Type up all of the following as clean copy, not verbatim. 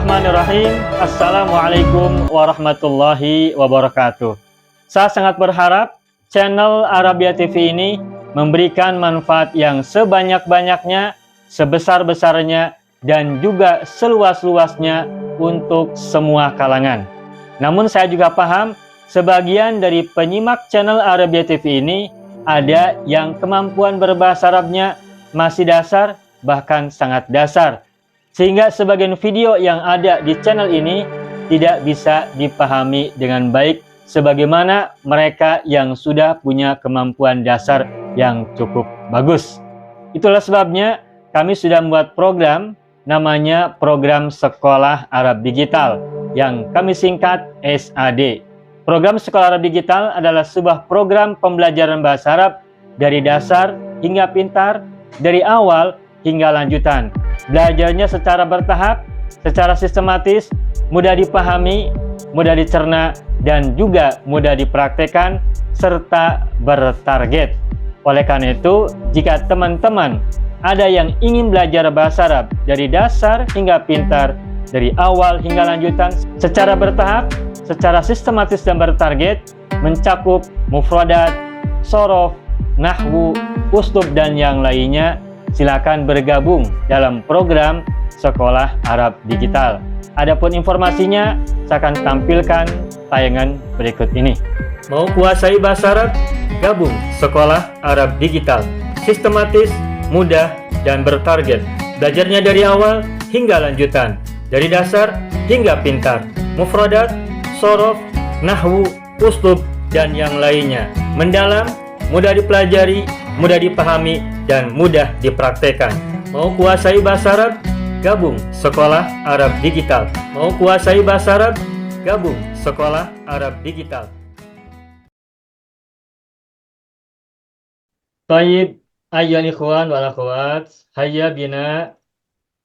Bismillahirrahmanirrahim. Assalamualaikum warahmatullahi wabarakatuh. Saya sangat berharap channel Arabia TV ini memberikan manfaat yang sebanyak-banyaknya, sebesar-besarnya, dan juga seluas-luasnya untuk semua kalangan. Namun saya juga paham sebagian dari penyimak channel Arabia TV ini ada yang kemampuan berbahasa Arabnya masih dasar, bahkan sangat dasar, sehingga sebagian video yang ada di channel ini tidak bisa dipahami dengan baik sebagaimana mereka yang sudah punya kemampuan dasar yang cukup bagus. Itulah sebabnya kami sudah membuat program namanya Program Sekolah Arab Digital yang kami singkat SAD. Program Sekolah Arab Digital adalah sebuah program pembelajaran bahasa Arab dari dasar hingga pintar, dari awal hingga lanjutan. Belajarnya secara bertahap, secara sistematis, mudah dipahami, mudah dicerna, dan juga mudah dipraktekkan, serta bertarget. Oleh karena itu, jika teman-teman ada yang ingin belajar bahasa Arab dari dasar hingga pintar, dari awal hingga lanjutan, secara bertahap, secara sistematis dan bertarget, mencakup mufradat, shorof, nahwu, uslub, dan yang lainnya, silakan bergabung dalam program Sekolah Arab Digital. Adapun informasinya, saya akan tampilkan tayangan berikut ini. Mau kuasai bahasa Arab? Gabung Sekolah Arab Digital. Sistematis, mudah, dan bertarget. Belajarnya dari awal hingga lanjutan, dari dasar hingga pintar, mufradat, shorof, nahwu, uslub, dan yang lainnya. Mendalam, mudah dipelajari, mudah dipahami, dan mudah dipraktekkan. Mau kuasai bahasa Arab? Gabung Sekolah Arab Digital. Mau kuasai bahasa Arab? Gabung Sekolah Arab Digital. Tayyib, ayyuhal ikhwan wal akhwat, hayya bina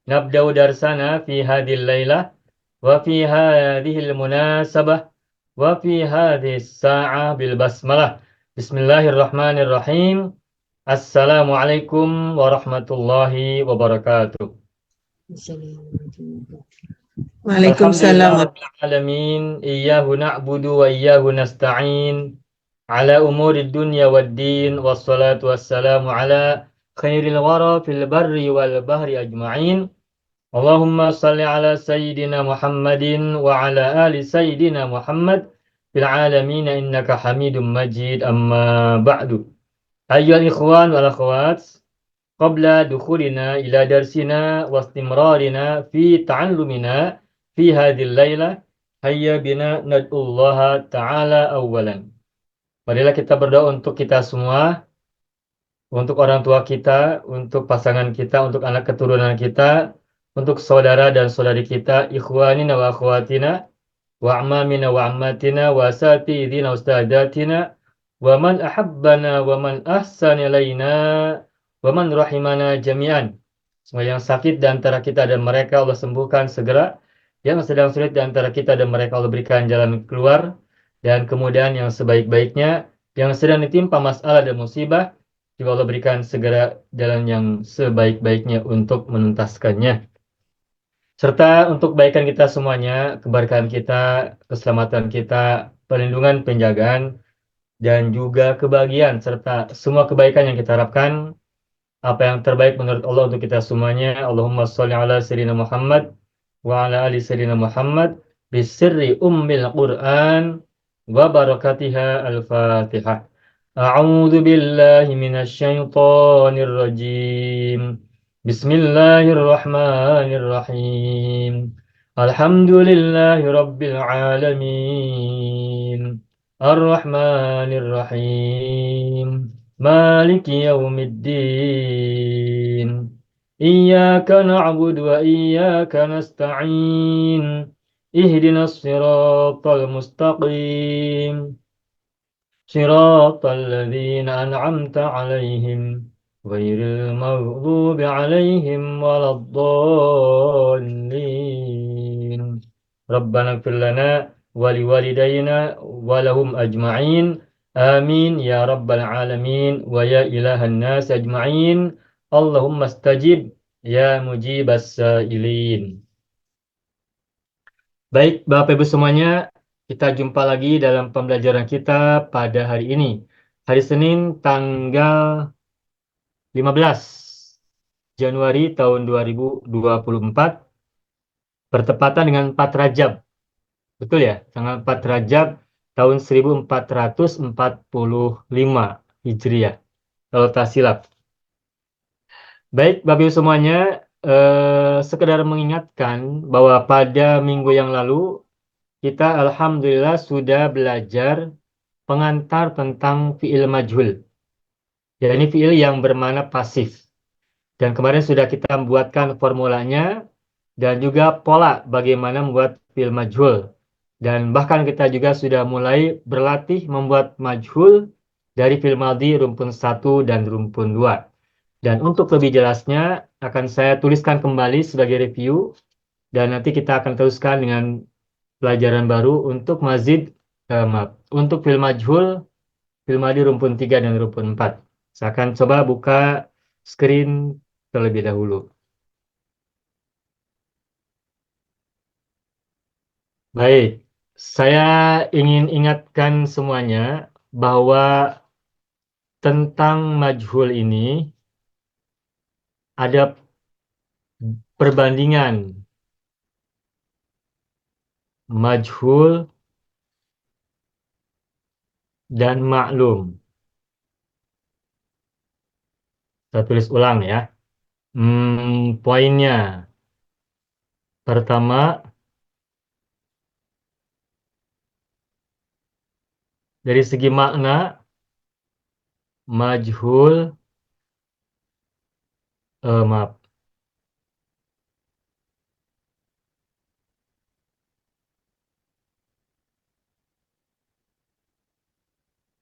nabda'u darsana fi hadhil lailah wa fi hadhil munasabah wa fi hadhis sa'ah bil basmalah. Bismillahirrahmanirrahim. Assalamualaikum warahmatullahi wabarakatuh. Waalaikumsalam. Alamin, iyyahu na'budu wa iyyahu nasta'in, ala umuri dunya waddin, wassalatu wassalamu ala khairil wara fil barri wal bahri ajma'in. Allahumma salli ala sayyidina Muhammadin wa ala ali sayyidina Muhammad fil alamin innaka hamidum majid, amma ba'du. Ayyuhal ikhwan wal akhwat, qabla dukhulina ila darsina wa istimrarina fi ta'allumina fi hadhil lailah, hayya bina nad'ullaha ta'ala awwalan. Marilah kita berdoa untuk kita semua, untuk orang tua kita, untuk pasangan kita, untuk anak keturunan kita, untuk saudara dan saudari kita, ikhwanina wa akhwatina, wa amamina wa ammatina, wa asatidina wa ustadatina, wa man ahabbana wa man ahsan ilaina wa man rahimana jami'an. Semua yang sakit di antara kita dan mereka Allah sembuhkan segera, yang sedang sulit di antara kita dan mereka Allah berikan jalan keluar, dan kemudian yang sebaik-baiknya, yang sedang ditimpa masalah dan musibah juga Allah berikan segera jalan yang sebaik-baiknya untuk menuntaskannya. Serta untuk kebaikan kita semuanya, keberkahan kita, keselamatan kita, perlindungan, penjagaan, dan juga kebahagiaan, serta semua kebaikan yang kita harapkan, apa yang terbaik menurut Allah untuk kita semuanya. Allahumma sholli ala sayyidina Muhammad wa ala ali sayyidina Muhammad bisirri ummil Qur'an wa barakatiha al-Fatihah. A'udzu billahi minasy syaithanir rajim. Bismillahirrahmanirrahim. Alhamdulillahi rabbil alamin. Ar-Rahmanir-Rahim. Maliki yaumiddin. Iyyaka na'budu wa iyyaka nasta'in. Ihdinas siratal mustaqim. Siratal ladzina an'amta 'alaihim ghairil maghdubi 'alaihim waladdallin. Rabbana ighfir lana waliwalidayna walahum ajma'in, amin ya rabbal alamin wa ya ilahan nas ajma'in. Allahumma stajib ya mujibas sa'ilin. Baik, Bapak Ibu semuanya, kita jumpa lagi dalam pembelajaran kita pada hari ini. Hari Senin tanggal 15 Januari tahun 2024, bertepatan dengan 4 Rajab. Betul ya? Tanggal 4 Rajab tahun 1445 Hijriah. Kalau tak silap. Baik, Bapak Ibu semuanya, sekedar mengingatkan bahwa pada minggu yang lalu kita alhamdulillah sudah belajar pengantar tentang fiil majhul. Ya, ini fiil yang bermakna pasif. Dan kemarin sudah kita membuatkan formulanya dan juga pola bagaimana membuat fiil majhul. Dan bahkan kita juga sudah mulai berlatih membuat majhul dari fiil madhi rumpun satu dan rumpun 2. Dan untuk lebih jelasnya akan saya tuliskan kembali sebagai review dan nanti kita akan teruskan dengan pelajaran baru untuk maaf, untuk fiil majhul, fiil madhi rumpun 3 dan rumpun 4. Saya akan coba buka screen terlebih dahulu. Baik, saya ingin ingatkan semuanya bahwa tentang majhul ini ada perbandingan majhul dan maklum. Saya tulis ulang ya. Poinnya pertama, dari segi makna majhul, maaf,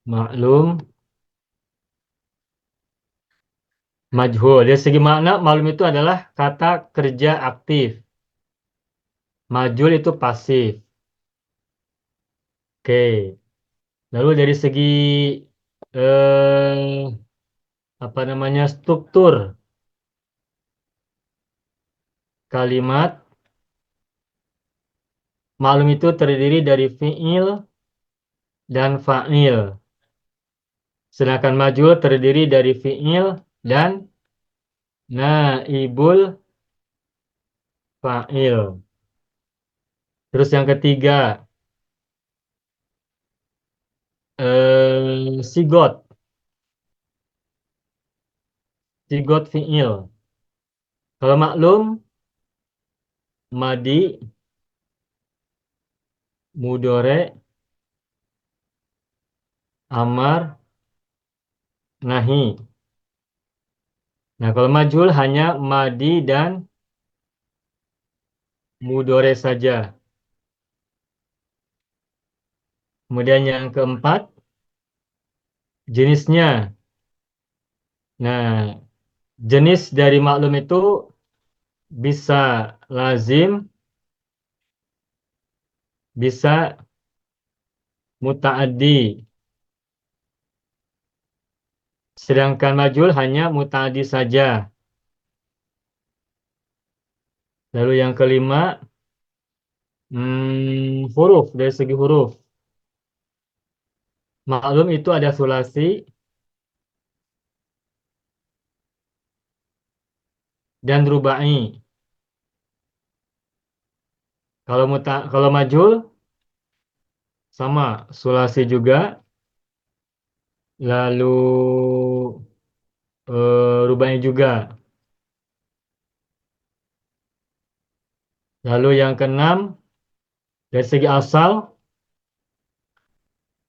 maklum, majhul. Dari segi makna, maklum itu adalah kata kerja aktif. Majhul itu pasif. Oke. Lalu dari segi eh, apa namanya struktur kalimat, maklum itu terdiri dari fiil dan fa'il. Sedangkan majhul terdiri dari fiil dan naibul fa'il. Terus yang ketiga, sigot, sigot fiil. Kalau maklum, madi, mudore, amar, nahi. Nah, kalau majhul hanya madi dan mudore saja. Kemudian yang keempat, jenisnya. Nah, jenis dari maklum itu bisa lazim, bisa muta'addi. Sedangkan majhul hanya muta'addi saja. Lalu yang kelima, huruf, dari segi huruf. Maklum itu ada sulasi dan rubai. Kalau majhul sama sulasi juga, lalu rubai juga. Lalu yang keenam, dari segi asal,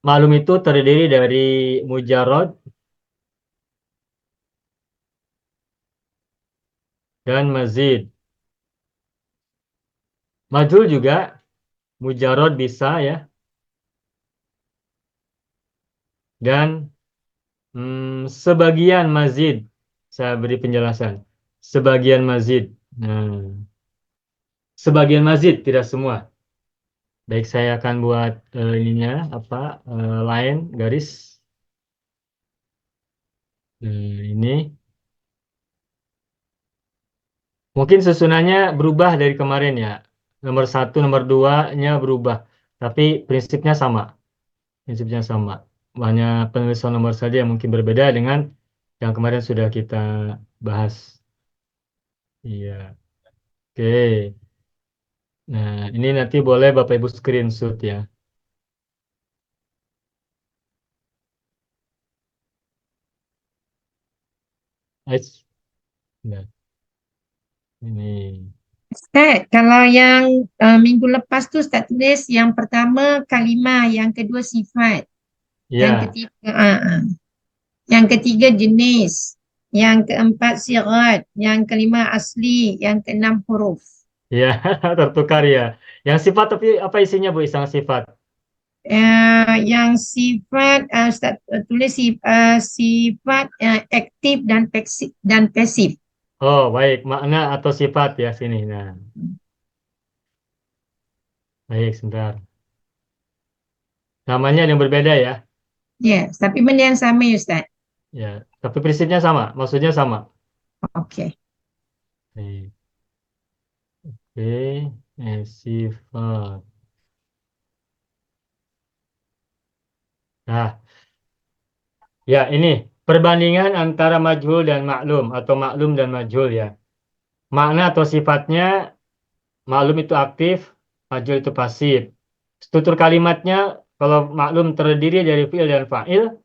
maklum itu terdiri dari mujarad dan mazid. Majhul juga mujarad bisa ya, dan sebagian mazid. Saya beri penjelasan. Sebagian mazid. Nah, sebagian mazid, tidak semua. Baik, saya akan buat ininya apa line garis. Ini mungkin susunannya berubah dari kemarin ya. nomor satu, nomor duanya berubah, tapi prinsipnya sama. Prinsipnya sama. Hanya penulisan nomor saja yang mungkin berbeda dengan yang kemarin sudah kita bahas. Iya, oke. Nah, ini nanti boleh Bapak Ibu screenshot ya. Ais. Nah, ini. Ustaz, kalau yang minggu lepas tu Ustaz tulis yang pertama kalimah, yang kedua sifat, yang Ya, ketiga yang ketiga jenis, yang keempat sigat, yang kelima asli, yang keenam huruf. ya, tertukar ya. Yang sifat tapi apa isinya Bu? Yang sifat. Yang sifat Ustaz tulis sifat aktif dan pasif. Oh, baik. Makna atau sifat ya sini. Nah, baik, sebentar. Namanya yang berbeda ya. Ya, tapi benda yang sama ya Ustaz. Ya, tapi prinsipnya sama, maksudnya sama. Okey. Baik. Oke, sifat. Nah, ya ini perbandingan antara majhul dan maklum atau maklum dan majhul ya. Makna atau sifatnya maklum itu aktif, majhul itu pasif. Struktur kalimatnya kalau maklum terdiri dari fi'il dan fa'il,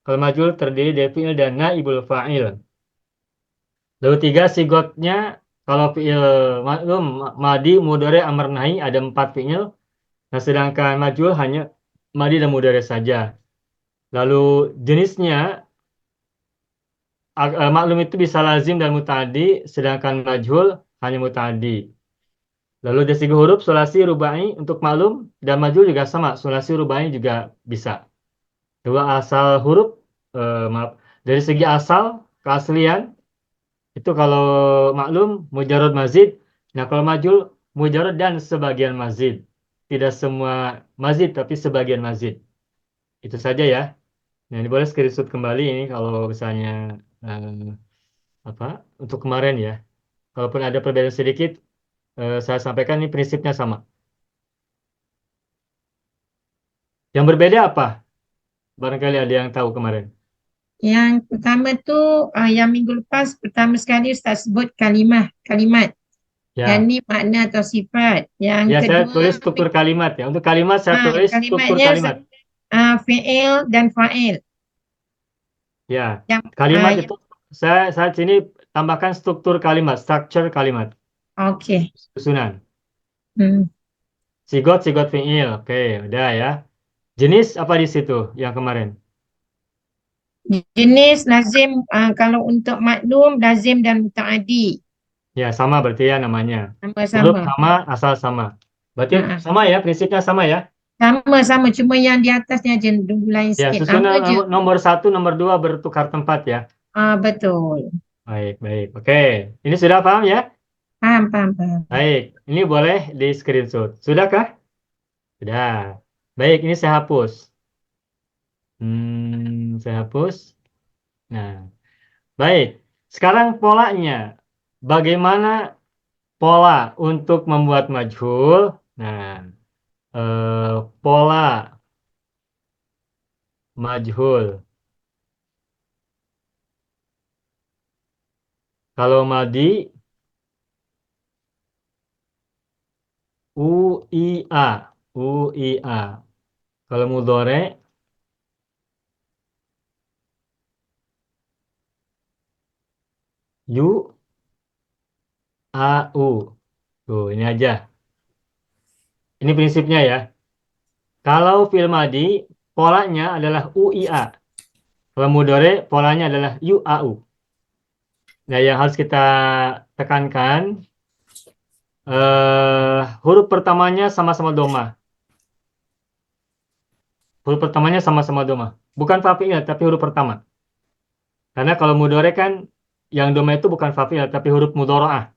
kalau majhul terdiri dari fi'il dan naibul fa'il. Lalu tiga sigotnya kalau fi'il maklum madi, mudhari, amr, nahi ada 4 fi'il. Nah, sedangkan majhul hanya madi dan mudhari saja. Lalu jenisnya maklum itu bisa lazim dan muta'addi, sedangkan majhul hanya muta'addi. Lalu dari segi huruf sulasi rubai untuk maklum dan majhul juga sama, sulasi rubai juga bisa. Dua asal huruf, maaf, dari segi asal keaslian itu kalau maklum mujarrad mazid, nah kalau majhul mujarrad dan sebagian mazid. Tidak semua mazid tapi sebagian mazid. Itu saja ya. Nah, ini boleh screenshot kembali ini kalau misalnya apa untuk kemarin ya. Kalaupun ada perbedaan sedikit, saya sampaikan ini prinsipnya sama. Yang berbeda apa? Barangkali ada yang tahu kemarin. Yang pertama tu yang minggu lepas pertama sekali Ustaz sebut kalimat. Yang Ya, ni makna atau sifat. Yang ya saya kedua tulis struktur kalimat ya. Untuk kalimat saya tulis struktur kalimatnya kalimat. fi'il dan fa'il. Ya, Yang kalimat itu saya sini tambahkan struktur kalimat, structure kalimat, okey. susunan. Hmm. Sigot fi'il. Oke, udah ya. Jenis apa di situ yang kemarin? Jenis lazim kalau untuk maklum lazim dan mutaaddi Ya, sama berarti ya namanya. Huruf sama-sama. sama, asal sama. Berarti Ha, sama ya, prinsipnya sama ya. sama-sama cuma yang di atasnya je dulu lain Ya, sikit. susunan Apa je? nomor satu, nomor dua bertukar tempat ya. Betul. Baik, baik. Oke, ini sudah paham ya? Faham. Baik, ini boleh di screenshot. Sudahkah? Sudah. Baik, ini saya hapus. Saya hapus. Nah, baik. Sekarang polanya. Bagaimana pola untuk membuat majhul? Nah, pola majhul. Kalau madi, UIA. UIA. Kalau mudhore, UAU. Tuh, ini aja. Ini prinsipnya ya. Kalau fi'il madi, polanya adalah UIA. Kalau mudhore, polanya adalah UAU. Nah, yang harus kita tekankan, huruf pertamanya sama-sama doma. Huruf pertamanya sama-sama doma. Bukan fafi'il, tapi huruf pertama. Karena kalau mudhore kan, yang doma itu bukan fafi'il, tapi huruf mudhora'ah.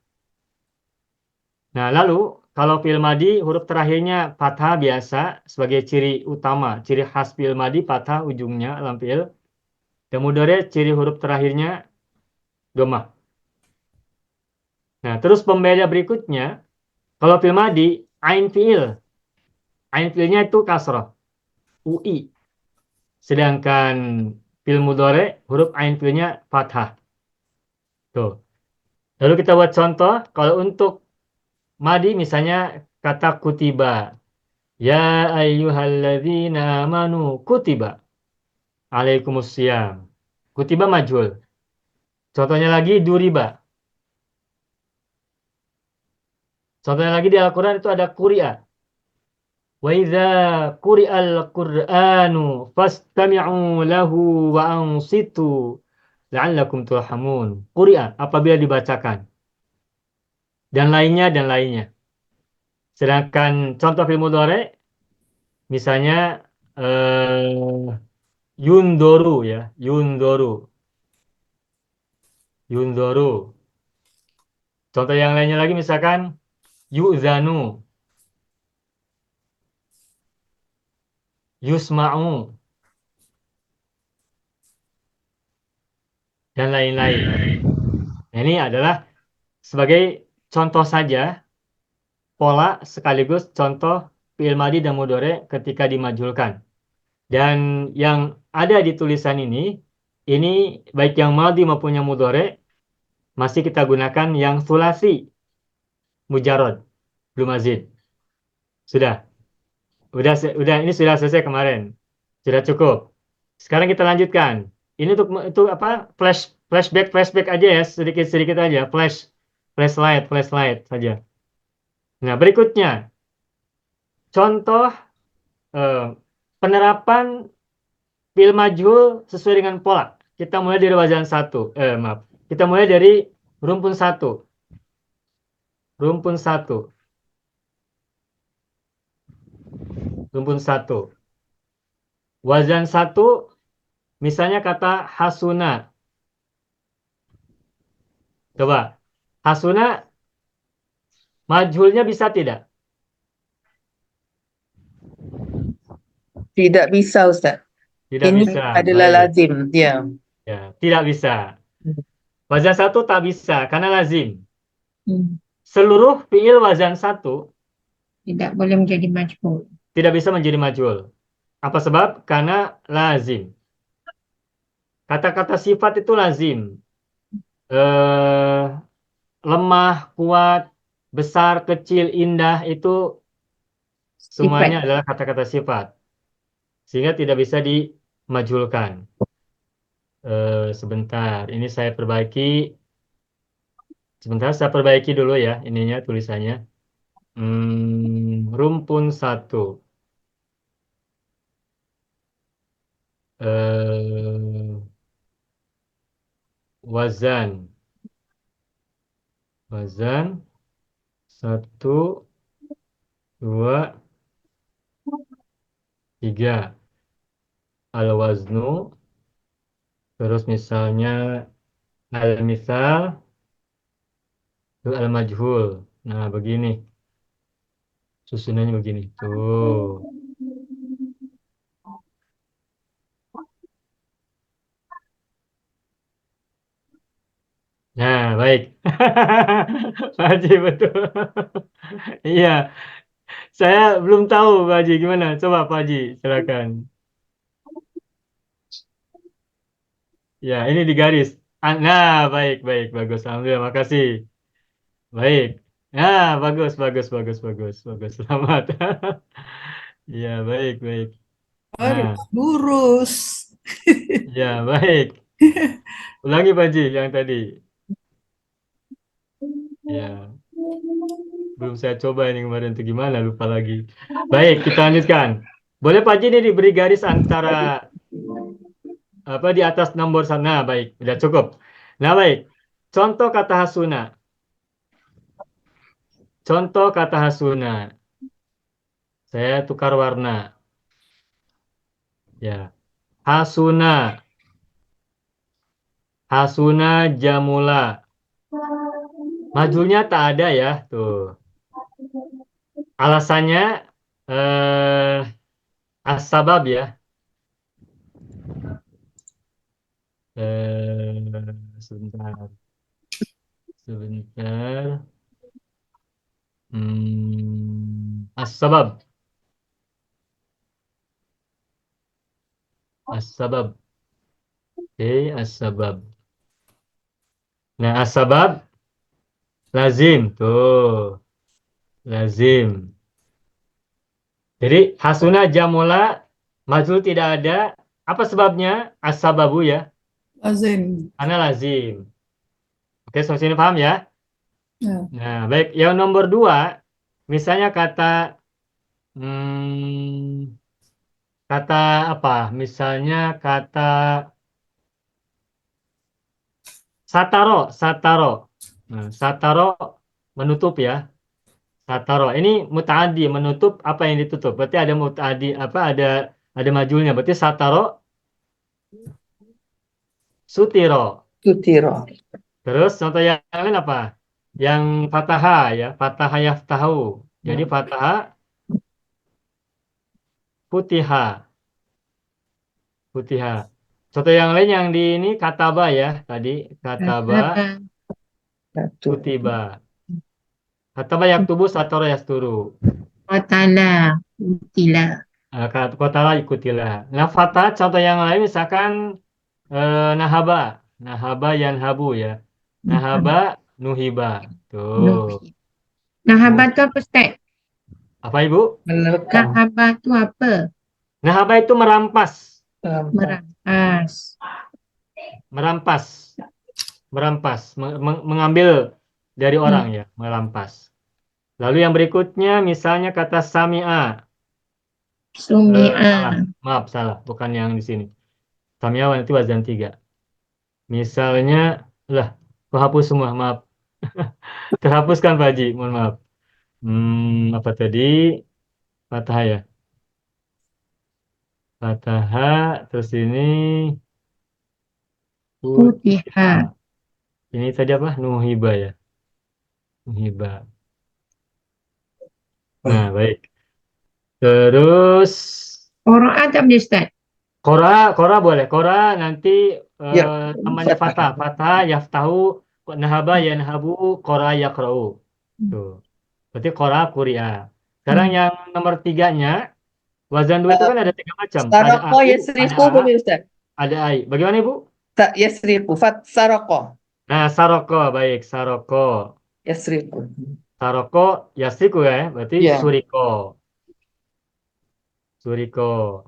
Nah, lalu kalau fi'il madi, huruf terakhirnya fathah biasa sebagai ciri utama. Ciri khas fi'il madi, fathah ujungnya dalam fi'il. Dan mudhore, ciri huruf terakhirnya doma. Nah, terus pembeda berikutnya, Kalau fil madi, ain fiil. Ain fiilnya itu kasroh, UI. Sedangkan fil mudhari, huruf ain fiilnya fathah. Tuh. Lalu kita buat contoh. Kalau untuk madi misalnya kata kutiba. Ya ayyuhalladzina amanu kutiba alaikumusiyam. Kutiba majhul. Contohnya lagi duriba. Contohnya lagi di Al-Quran itu ada kuri'a. Wa idza quri'al Qur'anu fastami'u lahu wa ansitu la'allakum turhamun. Quri'a apabila dibacakan dan lainnya dan lainnya. Sedangkan contoh fil mudhari misalnya yundoru ya, yundoru, yundoru. Contoh yang lainnya lagi misalkan yu'zanu, yusma'u dan lain-lain. Nah, ini adalah sebagai contoh saja pola sekaligus contoh fi'il madhi dan mudhari ketika dimajhulkan. Dan yang ada di tulisan ini baik yang madhi maupun yang mudhari masih kita gunakan yang sulasi mujarrad belum mazid. Sudah, udah ini sudah selesai kemarin. Sudah cukup. Sekarang kita lanjutkan. Ini untuk apa? Flashback aja ya, sedikit-sedikit aja. Flashlight saja. Nah, berikutnya contoh eh, penerapan fi'il majhul sesuai dengan pola. Kita mulai dari wazan satu. Maaf. Kita mulai dari rumpun satu. Rumpun satu. Rumpun satu. Wazan satu, misalnya kata hasuna. Coba. Hasuna, majhulnya bisa tidak? Tidak bisa, Ustaz. Tidak Ini bisa. adalah Baik. lazim, ya. Ya, tidak bisa. Wazan satu tak bisa, karena lazim. Hmm. Seluruh fi'il wazan satu Tidak boleh menjadi majhul. tidak bisa menjadi majhul. Apa sebab? Karena lazim. Kata-kata sifat itu lazim. Eh, lemah, kuat, besar, kecil, indah itu semuanya Sifat. adalah kata-kata sifat. Sehingga tidak bisa dimajhulkan. Sebentar, ini saya perbaiki. Sebentar, saya perbaiki dulu ya ininya tulisannya. Rumpun satu. Eh, wazan. Wazan. Satu, dua, tiga. Al-waznu. Terus misalnya al-misal. Terus al-majhul. Nah, begini. Susunannya begini. Tuh. Nah, baik. Pak Haji, betul. Iya, saya belum tahu Pak Haji gimana. Coba Pak Haji, silakan. Ya, ini di garis. Nah, baik, baik, bagus. Alhamdulillah, makasih. Baik. Nah, bagus. Selamat. Iya, baik, baik. Harus Nah, lurus. ya, baik. Ulangi Pak Haji yang tadi. Ya, belum saya coba ini kemarin itu gimana, lupa lagi. Baik, kita lanjutkan. Boleh Pak Haji ini diberi garis antara apa di atas nomor sana. Baik, sudah cukup. Nah, baik. Contoh kata hasuna. Contoh kata hasuna. Saya tukar warna. Ya. Hasuna. Hasuna jamula. Majulnya tak ada ya. Tuh. Alasannya as-sabab ya. Sebentar. Sebentar. As-sabab. As-sabab. Oke, as-sabab. Nah, as-sabab lazim. Tuh, lazim. Jadi, hasuna jamula majhul tidak ada. Apa sebabnya? As-sababu ya. Lazim. Karena lazim. Oke, sampai sini paham ya? Ya. Nah, baik. Yang nomor dua, misalnya kata hmm, kata apa? Misalnya kata sataro, sataro. Nah, sataro menutup ya. Sataro. Ini mutaadi menutup apa yang ditutup. Berarti ada mutaadi apa? Ada majulnya. Berarti sataro sutiro. Tutiro. Terus contoh yang lain apa? Yang fataha ya, fataha yaftahu. Jadi fataha putiha, putiha. Contoh yang lain yang di ini kataba ya, tadi kataba Apa? Satu. kutiba. Kataba yaktubu satoro yasturu. Qatala. Utila. Kotala ikutilah. Nah, fata contoh yang lain misalkan nahaba, nahaba yanhabu ya. Nahaba nuhiba. Tuh. Nuhi. Nahabah tu apa, Ustaz? Apa Ibu? Menerkam. Nahabah tu apa? Nahaba itu merampas, Merampas. merampas, merampas, mengambil dari orang ya, merampas. Lalu yang berikutnya misalnya kata sami'a. Salah, Sumi'ah. maaf salah, bukan yang di sini. Sami'a nanti wazan 3. Misalnya, lah, kok hapus semua, maaf. Terhapuskan Pak Haji, mohon maaf. Apa tadi? Fathah ya. Fathah, terus ini Futiha. Futiha. Ini tadi apa? Nuhiba ya. Nuhiba. Nah, baik. Terus Qura'at tak boleh, Ustaz? Kora, Kora boleh. Kora nanti Ya. namanya Fatah. Fathah. Fatah, Yaftahu, Nahaba, Yanhabu, Kora, Yakra'u. Tuh. Berarti Kora, Kuria. Sekarang yang nomor tiganya, wazan dua itu kan ada 3 macam. Ada Saroko AU, ada yasriku A, boleh Ustaz. ada AI. Bagaimana Ibu? Yasriku. Saroko. Nah, Saroko, baik. Saroko. Yasriku. Saroko, Yasiku ya. Berarti Ya. Suriko. Suriko.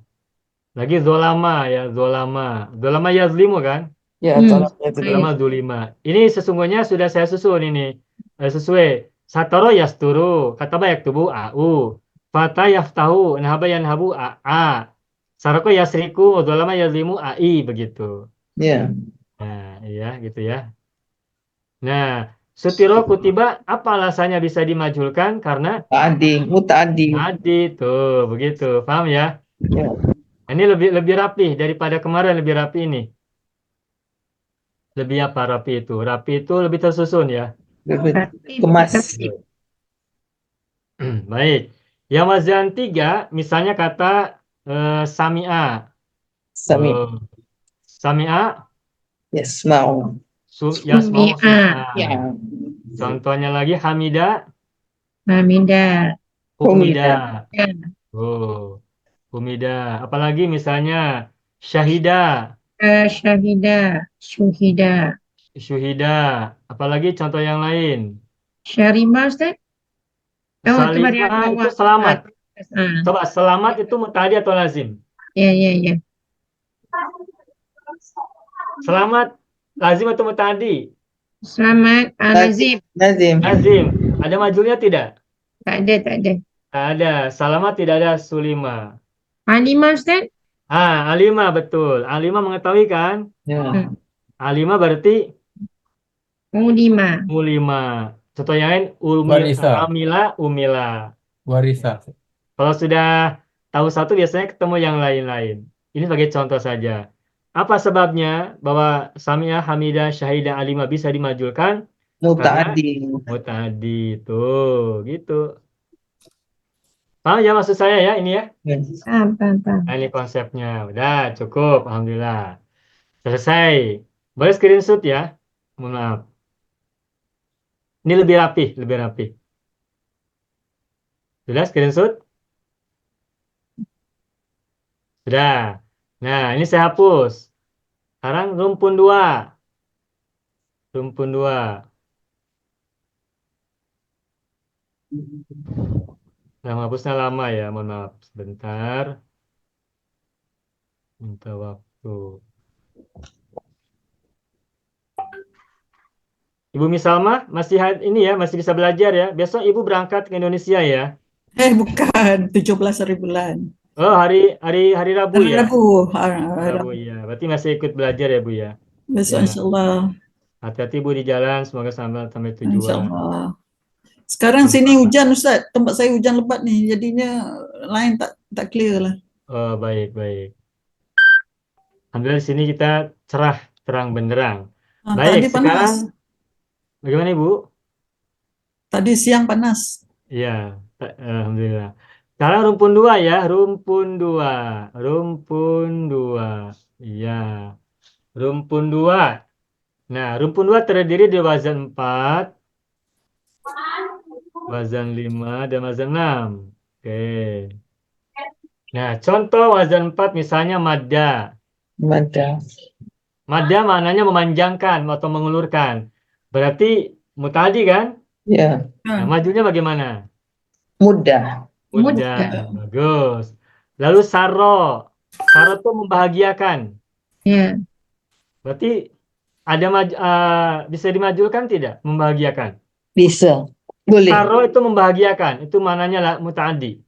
Lagi Zolama ya, Zolama. Zolama Yazlimu kan? Ya. Hmm. Tolong yasriku. Zolama Zulima. Ini sesungguhnya sudah saya susun ini. Sesuai. Satoro yasturu. Kataba yaktubu au. Fata yaftahu. Nahaba yanhabu a. Saroko yasriku. Zolama yazlimu ai. Begitu. Ya. Nah, iya gitu ya. Nah, sutiro kutiba apa alasannya bisa dimajulkan? Karena Adi. Mutaadi. tadi tuh begitu. Paham ya? Ya. Ini lebih lebih rapi daripada kemarin, lebih rapi ini. Lebih apa rapi itu? Rapi itu lebih tersusun ya. Lebih Tertib. kemas. Tertib. Baik. Yang wazan 3 misalnya kata sami'a. Sami. Oh, sami'a Yasma'u. yasma'u Sumi'ah. Ya. sami'a. Contohnya lagi hamida Hamida. humida. Ya. Oh, humida. Apalagi misalnya syahida, Syahida. Syuhida. syuhida. Apalagi contoh yang lain. Syarima, Ustaz? Oh, itu bagian Salima itu bawah. selamat. Ah. Coba selamat itu mutadi atau lazim? Ya, ya, ya. Selamat lazim atau mutadi? Selamat. Lazim. Lazim. Lazim. Ada majulnya tidak? Tak ada, tak ada. Tak ada. Selamat tidak ada sulima. Halimah, Ustaz? Alima betul. Alima mengetahui kan? Ya. Hmm. Alima berarti Ulima. mulima. Contoh yang lain Warisa. amila, umila. Warisa. Kalau sudah tahu satu biasanya ketemu yang lain-lain. Ini sebagai contoh saja. Apa sebabnya bahwa Samia, Hamida, Syahida, Alima bisa dimajulkan? Karena Mutaadi. mutadi tuh, gitu. Paham ya maksud saya ya ini ya? Ya. Paham, paham, paham. Nah, ini konsepnya. Udah cukup, alhamdulillah. Selesai. Boleh screenshot ya? Mohon maaf. Ini lebih rapi, lebih rapi. Sudah screenshot? Sudah. Nah, ini saya hapus. Sekarang rumpun 2. Rumpun 2. Nah, menghapusnya lama ya, mohon maaf. Sebentar. Minta waktu. Ibu Misalma ini ya, masih bisa belajar ya. Besok Ibu berangkat ke Indonesia ya. Bukan 17 hari bulan. Oh, hari Rabu Hari ya. Rabu. Rabu ya. Berarti masih ikut belajar ya, Bu ya. Besok Ya. insya Allah. Hati-hati Bu di jalan, semoga sampai Insya tujuan. Allah. Sekarang sini hujan Ustaz. Tempat saya hujan lebat nih. Jadinya line tak clear lah. Oh, baik. Alhamdulillah di sini kita cerah, terang benderang. Baik, Tadi sekarang panas. bagaimana Ibu? Tadi siang panas. Iya, Alhamdulillah. Sekarang rumpun 2 ya, rumpun 2. Rumpun 2. Iya, rumpun 2. Nah, rumpun 2 terdiri dari wazan 4, wazan 5, dan wazan 6. Oke. Nah, contoh wazan 4 misalnya madda. Mada. Madda maknanya memanjangkan atau mengulurkan. Berarti mutadi kan? Ya. Nah, majunya bagaimana? Mudah. Mudah. Bagus. Lalu saro. Saro itu membahagiakan. Ya. Berarti ada bisa dimajulkan tidak? Membahagiakan. Bisa. Boleh. Saro itu membahagiakan. Itu maknanya lah mutadi.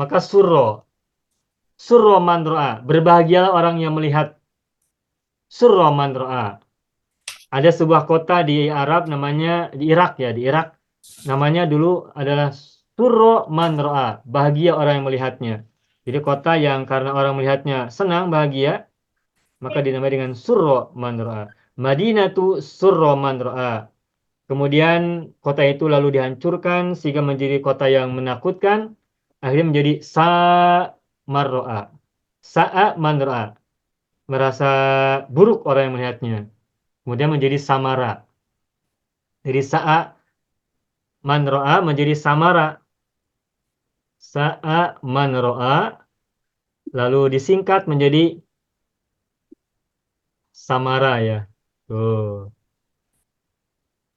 Maka surro. Surro man ro'a. Berbahagialah orang yang melihat. Surro man ro'a. Ada sebuah kota di Arab namanya, di Irak ya, di Irak. Namanya dulu adalah Surro man ro'a. Bahagia orang yang melihatnya. Jadi kota yang karena orang melihatnya senang, bahagia, maka dinamai dengan Surro man ro'a. Madinatu Surro man ro'a. Kemudian kota itu lalu dihancurkan sehingga menjadi kota yang menakutkan. Akhirnya menjadi Sa'marro'a. Sa'marro'a. Merasa buruk orang yang melihatnya. Kemudian menjadi Samara. Jadi Sa'marro'a menjadi Samara. Sa'marro'a. Lalu disingkat menjadi Samara ya. Tuh.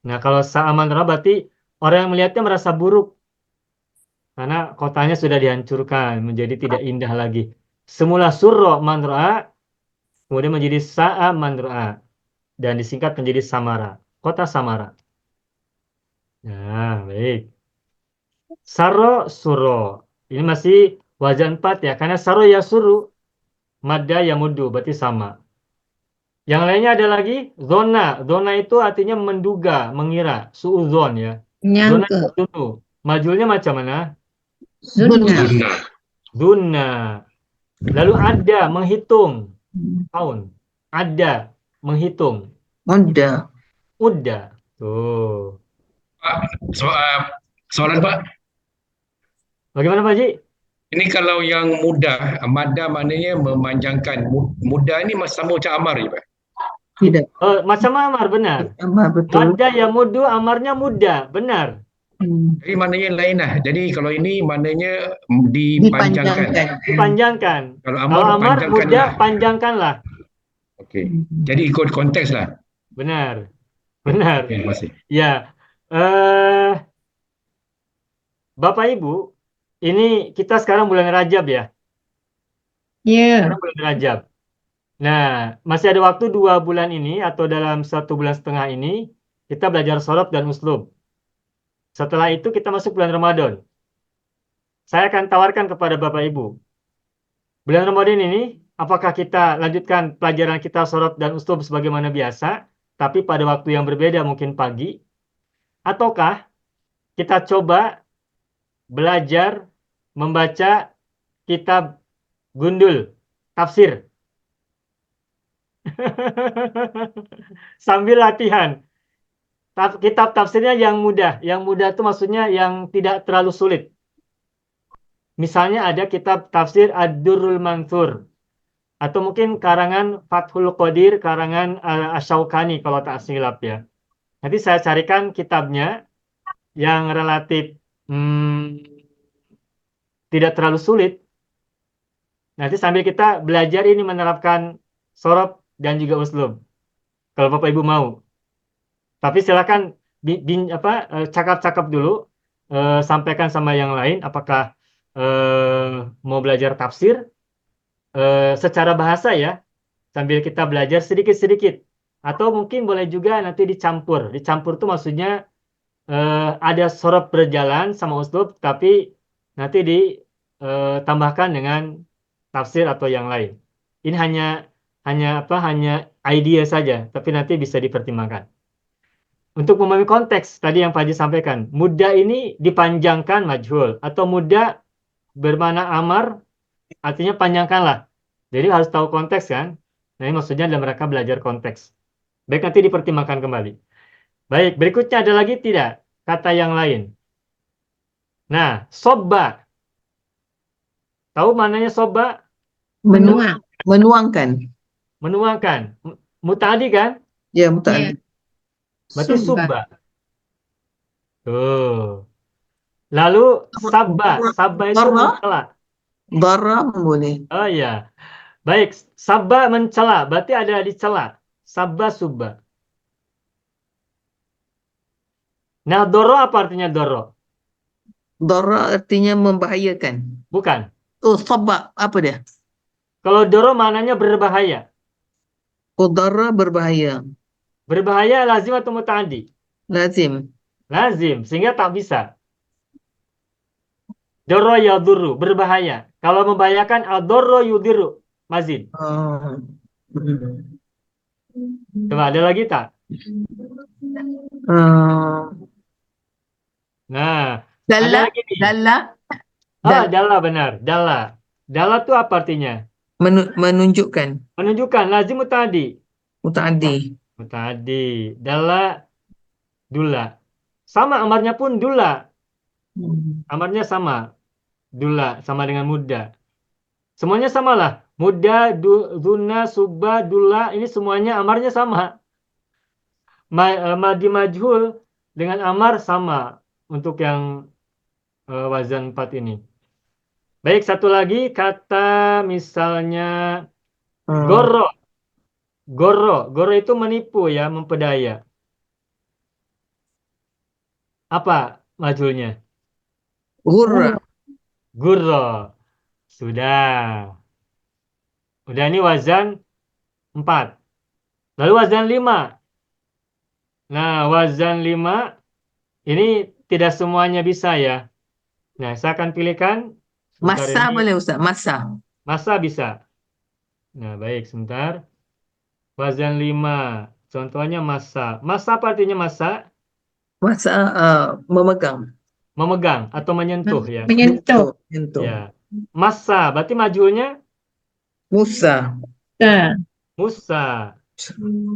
Nah kalau Sa'marro'a berarti orang yang melihatnya merasa buruk. Karena kotanya sudah dihancurkan, menjadi tidak indah lagi. Semula surro man ra'a, kemudian menjadi sa'a man ra'a. Dan disingkat menjadi Samara. Kota Samara. Nah, baik. Saro suro. Ini masih wazan 4 ya. Karena saro ya suru. Madda ya mudu. Berarti sama. Yang lainnya ada lagi zona. Zona itu artinya menduga, mengira. Su'uzon ya. Zona Nyangka. itu. Majulnya macam mana? Sunnah. Zuna. Lalu ada menghitung tahun. Ada menghitung. Mudah. Udah. Tuh. Soalan Pak, Bagaimana Pak Haji? ini kalau yang mudah, madda maknanya memanjangkan. Mudah ini sama macam amar ya Pak? Tidak. Macam amar benar. Sama betul. Madda ya mudu amarnya muda. Benar. Jadi maknanya lain lah. Jadi kalau ini maknanya dipanjangkan. Dipanjangkan. Kalau Kalau amar panjangkan muda lah. panjangkanlah. Okey. Jadi ikut konteks lah. Benar. Benar. Terima kasih. Ya. Bapak Ibu, ini kita sekarang bulan Rajab ya. Ya. Sekarang bulan Rajab. Nah, masih ada waktu 2 bulan ini atau dalam 1,5 bulan ini kita belajar sorab dan uslub. Setelah itu kita masuk bulan Ramadan. Saya akan tawarkan kepada Bapak Ibu. Bulan Ramadan ini, apakah kita lanjutkan pelajaran kita sorab dan uslub sebagaimana biasa, tapi pada waktu yang berbeda mungkin pagi, ataukah kita coba belajar membaca kitab gundul, tafsir. Sambil latihan. Kitab tafsirnya yang mudah. Yang mudah itu maksudnya yang tidak terlalu sulit. Misalnya ada kitab tafsir Ad-Durrul Mansur. Atau mungkin karangan Fathul Qadir, karangan Asy-Syaukani kalau tak silap ya. Nanti saya carikan kitabnya yang relatif hmm, tidak terlalu sulit. Nanti sambil kita belajar ini menerapkan sorob dan juga uslub. Kalau Bapak Ibu mau. Tapi silakan cakap-cakap dulu, sampaikan sama yang lain apakah mau belajar tafsir secara bahasa ya, sambil kita belajar sedikit-sedikit. Atau mungkin boleh juga nanti dicampur. Dicampur itu maksudnya ada sorob berjalan sama uslub, tapi nanti ditambahkan dengan tafsir atau yang lain. Ini hanya idea saja, tapi nanti bisa dipertimbangkan. Untuk memahami konteks tadi yang Pak Haji sampaikan, muda ini dipanjangkan majhul atau muda bermakna amar, artinya panjangkanlah. Jadi harus tahu konteks kan. Nah, ini maksudnya dalam rangka belajar konteks. Baik, nanti dipertimbangkan kembali. Baik, berikutnya ada lagi tidak kata yang lain? Nah, sobba. Tahu maknanya sobba? Menuang. Menuangkan. Menuangkan. Mutadi kan? Ya, Ya. muta'addi. Berarti Subba. subba. Tuh. Lalu sabba. Sabba itu Darra? mencela. Darra boleh. Oh iya. Baik, sabba mencela. Berarti ada dicela. Sabba subba. Nah, doro apa artinya doro? Darra artinya membahayakan. Bukan. Oh, sabak. Apa dia? Kalau doro maknanya berbahaya. Oh, darra berbahaya. Berbahaya lazim atau muta'addi? Lazim. Lazim, sehingga tak bisa. Doro yadurru, berbahaya. Kalau membahayakan adorro yudiru, mazid. Oh. Hmm. Coba ada lagi tak? Ah, Nah, ada dalla, lagi nih. dalla, Ah, dalla benar, dalla. Dalla itu apa artinya? menunjukkan. Menunjukkan, lazim muta'addi. Muta'addi. Muta'addi. Dalla, dulla. Sama amarnya pun dulla. Amarnya sama. Dulla, sama dengan muda. Semuanya samalah. Muda, duna, subba, dulla, ini semuanya amarnya sama. Madi majhul dengan amar sama untuk yang wazan 4 ini. Baik, satu lagi kata misalnya Hmm. goro. Goro itu menipu ya, mempedaya. Apa majhulnya? Ghurra. Gurro. Sudah. Udah ini wazan 4. Lalu wazan 5. Nah, wazan 5 ini tidak semuanya bisa ya. Nah, saya akan pilihkan. Sebentar Masa ini. boleh Ustaz? Masa. Masa bisa. Nah, baik, sebentar. Wazan 5. Contohnya masa. Masa apa artinya masa? Masa memegang. Memegang atau menyentuh ya. Menyentuh. Menyentuh. Ya. Masa, berarti majulnya Musa. Nah, Musa.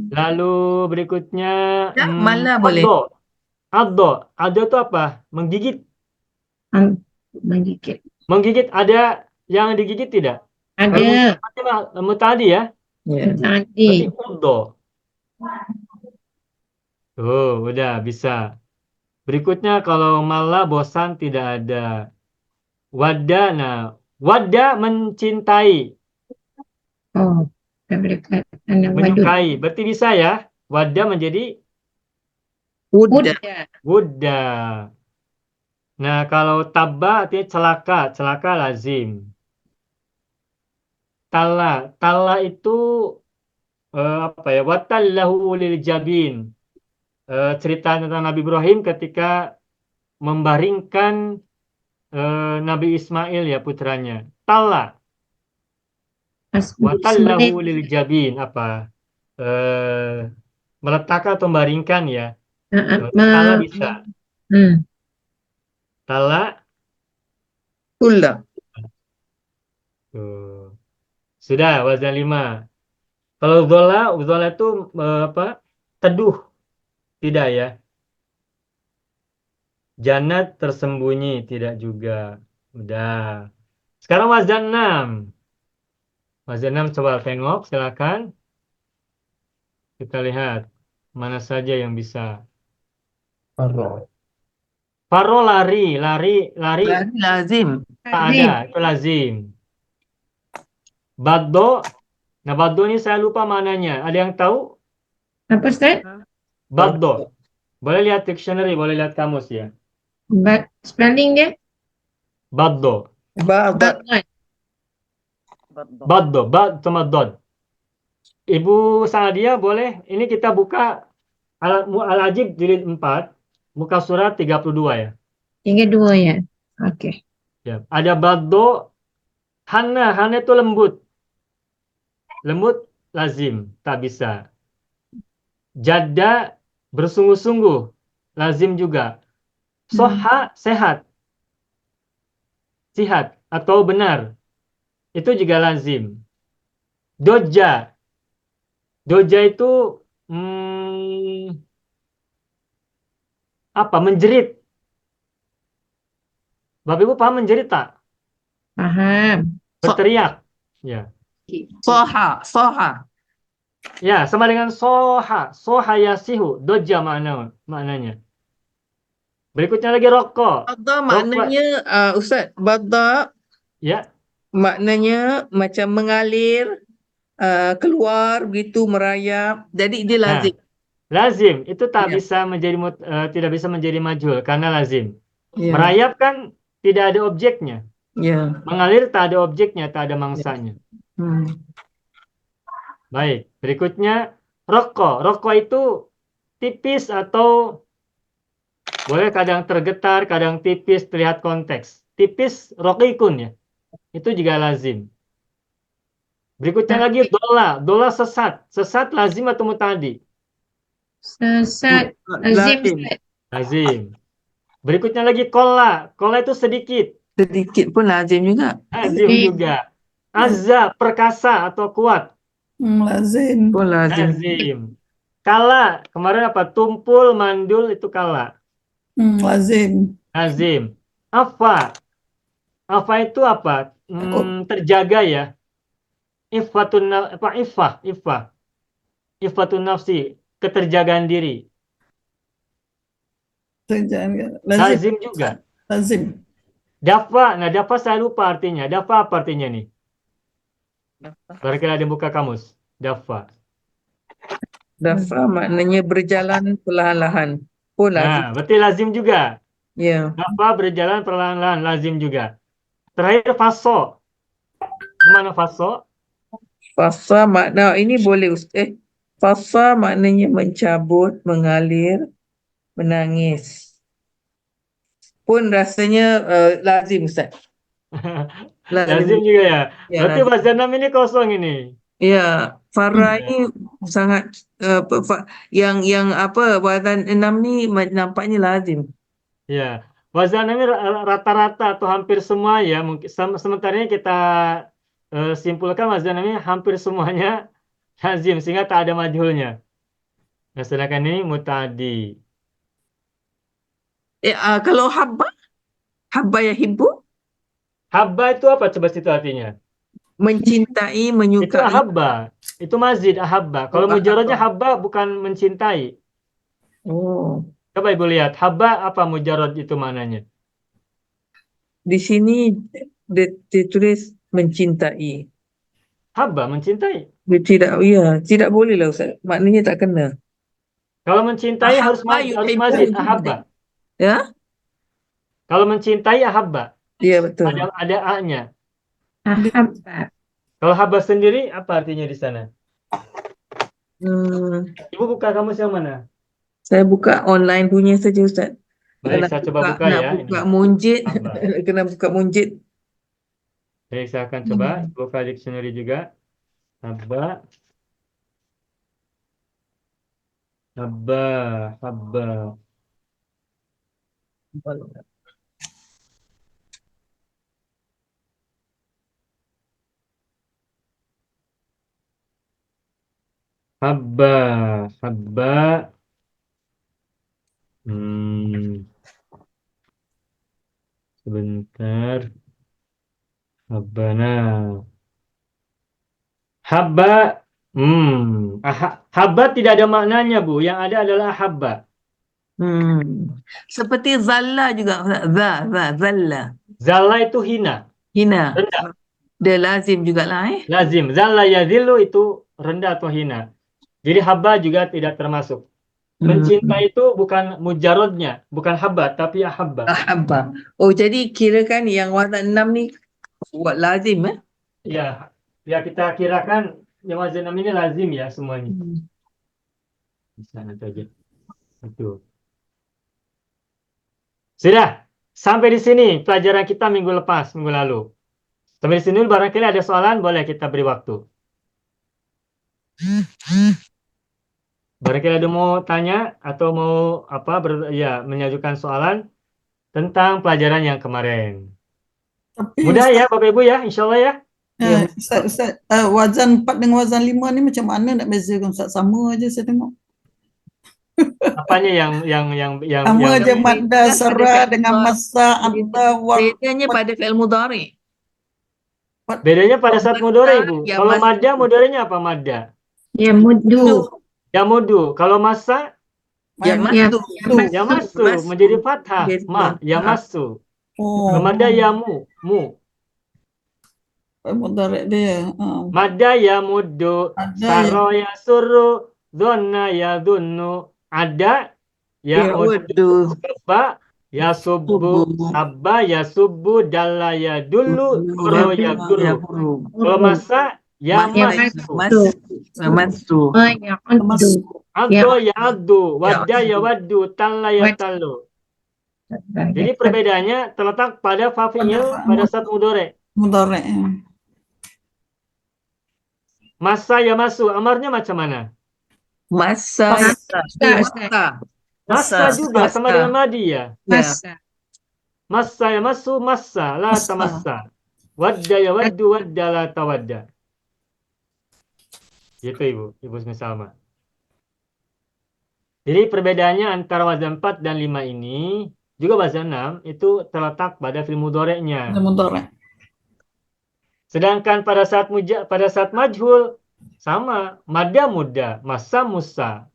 Lalu berikutnya Ya, mala boleh. Addo. Addo itu apa? Menggigit. menggigit. Menggigit ada yang digigit tidak? Ada. Tadi ya. Ya. Berarti Tadi. uddo. Tuh, udah bisa. Berikutnya kalau malah bosan tidak ada. Wada, nah. Wada mencintai. Oh, kita berikan anak wadud. Menyukai. Berarti bisa ya. Wada menjadi Uda. Wudda. Nah, kalau tabba artinya celaka. Celaka lazim. Tala. Tala itu apa ya? Watallahu lil jabin. Cerita tentang Nabi Ibrahim ketika membaringkan Nabi Ismail ya putranya. Tala. Watallahu lil jabin. Apa? Meletakkan atau membaringkan ya. Tala bisa. Tala. Kulla. Tuh. Sudah wazan 5. Kalau zola itu apa? Teduh. Tidak ya. Jannat tersembunyi tidak juga. Udah. Sekarang wazan 6. Wazan 6 coba tengok silakan. Kita lihat mana saja yang bisa. Faro lari, lari. Lari lazim. Tak Lazim. ada, itu lazim. Baddo, nah baddo ini saya lupa maknanya. Ada yang tahu? Apa Ustaz? Baddo. Boleh lihat dictionary, boleh lihat kamus ya. Spelling dia? Baddo. Ba'da. Baddo, bad sama dod. Ibu Saadia boleh, ini kita buka Al-Ajib jilid 4, muka surat 32 ya. 32 ya. Okey. Ya. Ada baddo, hana itu lembut. Lembut lazim, tak bisa. Jadda bersungguh-sungguh, lazim juga. Soha sehat. Sihat atau benar. Itu juga lazim. Doja. Doja itu apa? Menjerit. Bapak Ibu paham menjerit tak? Faham. Berteriak. Ya. Soha. Soha. Ya, sama dengan soha. Soha yasihu. Doja maknanya. Berikutnya lagi rokok. Ba'da maknanya, Ustaz, ba'da Ya. maknanya macam mengalir, keluar begitu, merayap. Jadi dia Nah, lazim. lazim itu tak Ya. bisa menjadi tidak bisa menjadi majhul karena lazim. Ya. Merayap kan tidak ada objeknya. Ya. Mengalir tak ada objeknya, tak ada mangsanya. Hmm. Baik, berikutnya rokok. Rokok itu tipis atau boleh kadang tergetar, kadang tipis, terlihat konteks. Tipis rokikun ya. Itu juga lazim. Berikutnya lagi dola. Dola sesat. Sesat lazim atau mutadi? Sesat. Lazim. Lazim. Ustaz. Lazim. Berikutnya lagi kola. Kola itu sedikit. Sedikit pun lazim juga. Lazim juga. Azza, perkasa atau kuat. Lazim. Pun lazim. Lazim. Kala, kemarin apa? Tumpul, mandul itu kala. Lazim. Lazim. Afa. Afa itu apa? Terjaga ya. Iffatun apa? Iffah. Iffatun nafsi, keterjagaan diri. Lazim. Lazim juga. Lazim. Dafa. Nah, dafa saya lupa artinya. Dafa apa artinya nih? Barangkali ada yang buka kamus. Dafa. Dafa maknanya berjalan perlahan-lahan. Pun lazim. Nah, berarti lazim juga. Ya. Dafa berjalan perlahan-lahan, lazim juga. Terakhir faso. Mana faso? Fasa makna ini boleh Ustaz. Fasa maknanya mencabut, mengalir, menangis. Pun rasanya lazim Ustaz. Lazim juga ya. Ya, Berarti lazim. bahasa 6 ini kosong ini. Ya, Farah ini sangat yang apa wazan 6 ni nampaknya lazim. Ya. Bahasa 6 ini rata-rata atau hampir semua ya. Mungkin sementara ini kita simpulkan bahasa 6 ini hampir semuanya lazim sehingga tak ada majhulnya. Nah, sedangkan ini mutadi. Kalau habba yahibbu, Habba itu apa coba situ artinya? mencintai, Itu menyukai. ahabba. Itu mazid ahabba. Kalau Oh, mujaradnya ahabba. habba bukan mencintai. Oh, Coba Ibu lihat, habba apa mujarad itu maknanya? di sini ditulis mencintai. Habba mencintai. Tidak boleh lah Ustaz. Maknanya tak kena. Kalau mencintai harus Ahabba harus yuhibbu. mazid ahabba. Ya? Kalau mencintai ahabba, Ya, betul. ada a-nya. Ahabba. Kalau habba sendiri apa artinya di sana? Hmm, Ibu buka kamus yang mana? saya buka online punya saja Ustaz. Baik, saya coba buka nak ya. buka Ini. munjid. Habba. Kena buka munjid. Baik, saya akan coba buka dictionary juga. Habba. Habba. Habba. Habba. Habba. Sebentar. Habbana. Habba. Habba tidak ada maknanya, Bu. Yang ada adalah habba. Seperti zalla juga, zalla. Zalla itu hina, Hina. rendah. Dia lazim jugalah Lazim. Zalla yazillu itu rendah atau hina. Jadi habba juga tidak termasuk. Mencinta itu bukan mujarodnya, bukan habba, tapi ahabba. Ahabba. Oh, jadi kirakan yang wazan 6 ni lazim Ya, ya kita kirakan yang wazan 6 ini lazim ya semuanya. Bisa nanti aja. Itu. Sudah, sampai di sini pelajaran kita minggu lalu. Sampai di sini dulu, barangkali ada soalan, boleh kita beri waktu. Barangkali ada mau tanya atau mau menyajukan soalan tentang pelajaran yang kemarin. Tapi Mudah ya Bapak Ibu ya, insya Allah ya. Ustaz, wazan 4 dengan wazan 5 ni macam mana nak bezakan Ustaz? Sama aja saya tengok. Apanya Sama aja madda, sarah dengan masa, anta, bedanya pada fi'il mudhari. bedanya pada saat mudhari Bu. Ya, Kalau mas- madda, mudharinya apa madda? Ya muddu. Ya mudu. Kalau masa, Ya masdu. ya masu menjadi fathah. Ma, ya masu. Oh, Kalau madda ya mu. mudhari dia. Madda ya muddu. Ada ya. Saro ya suru. Donna ya dunnu. Ada ya muddu. Subba ya subbu. Abba ya subbu. Dalla ya dullu. Guru ya guru. Kalau masa, ya masu. Masdu. Ya uddu. Addo ya addu. Wadda ya waddu. Talla ya tallu. Jadi perbedaannya terletak pada fa'il pada saat mudhari. Mudhari. Masa ya masu. Amarnya macam mana? Masa. Masa juga sama dengan madi ya. Masa. Masa ya masu, masa la Masa. tamassa. Wadda ya waddu, wadda la tawadda. Gitu Ibu Salma. Jadi perbedaannya antara wazan 4 dan 5 ini, juga wazan 6 itu terletak pada fi'il mudhari'nya. Mudhari. Sedangkan pada saat majhul sama, madda mudda, masa musa,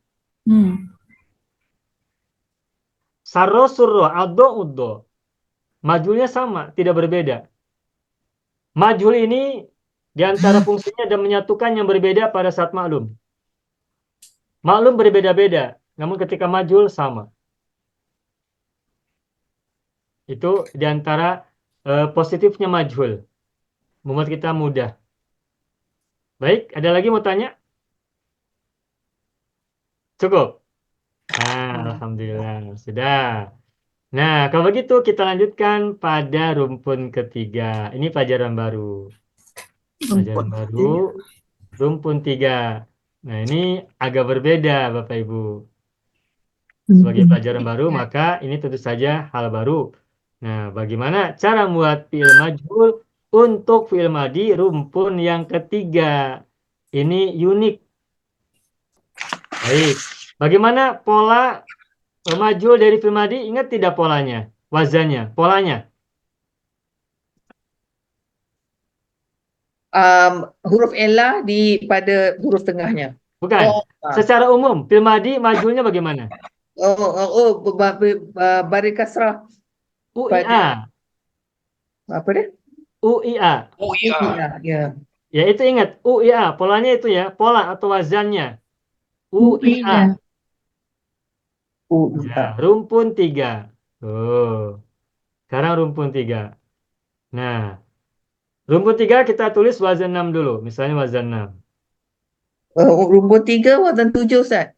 sarro surro, addo uddo. Majhulnya sama, tidak berbeda. Majhul ini di antara fungsinya dan menyatukan yang berbeda pada saat maklum. Maklum berbeda-beda, namun ketika majhul sama. Itu di antara positifnya majhul. Membuat kita mudah. Baik, ada lagi mau tanya? Cukup? Alhamdulillah, sudah. Nah, kalau begitu kita lanjutkan pada rumpun ketiga. Ini pelajaran baru. Pelajaran baru, rumpun 3. Nah, ini agak berbeda Bapak Ibu. Sebagai pelajaran baru, maka ini tentu saja hal baru. Nah, bagaimana cara membuat fi'il majhul untuk fi'il madi rumpun yang ketiga? Ini unik. Baik. Bagaimana pola majhul dari fi'il madi? Ingat tidak polanya? Wazannya, polanya. Huruf ella pada huruf tengahnya. Bukan. Secara umum, fi'il madi majhulnya bagaimana? Baris kasrah. UIA. Apa dia? UIA. Oh iya. Ya. Ya, itu ingat. UIA. Polanya itu ya. Pola atau wazannya. UIA. Ya, rumpun 3. Tuh. Sekarang rumpun 3. Nah, rumpun 3 kita tulis wazan 6 dulu. Misalnya wazan 6. Rumpun 3 wazan 7 Ustaz.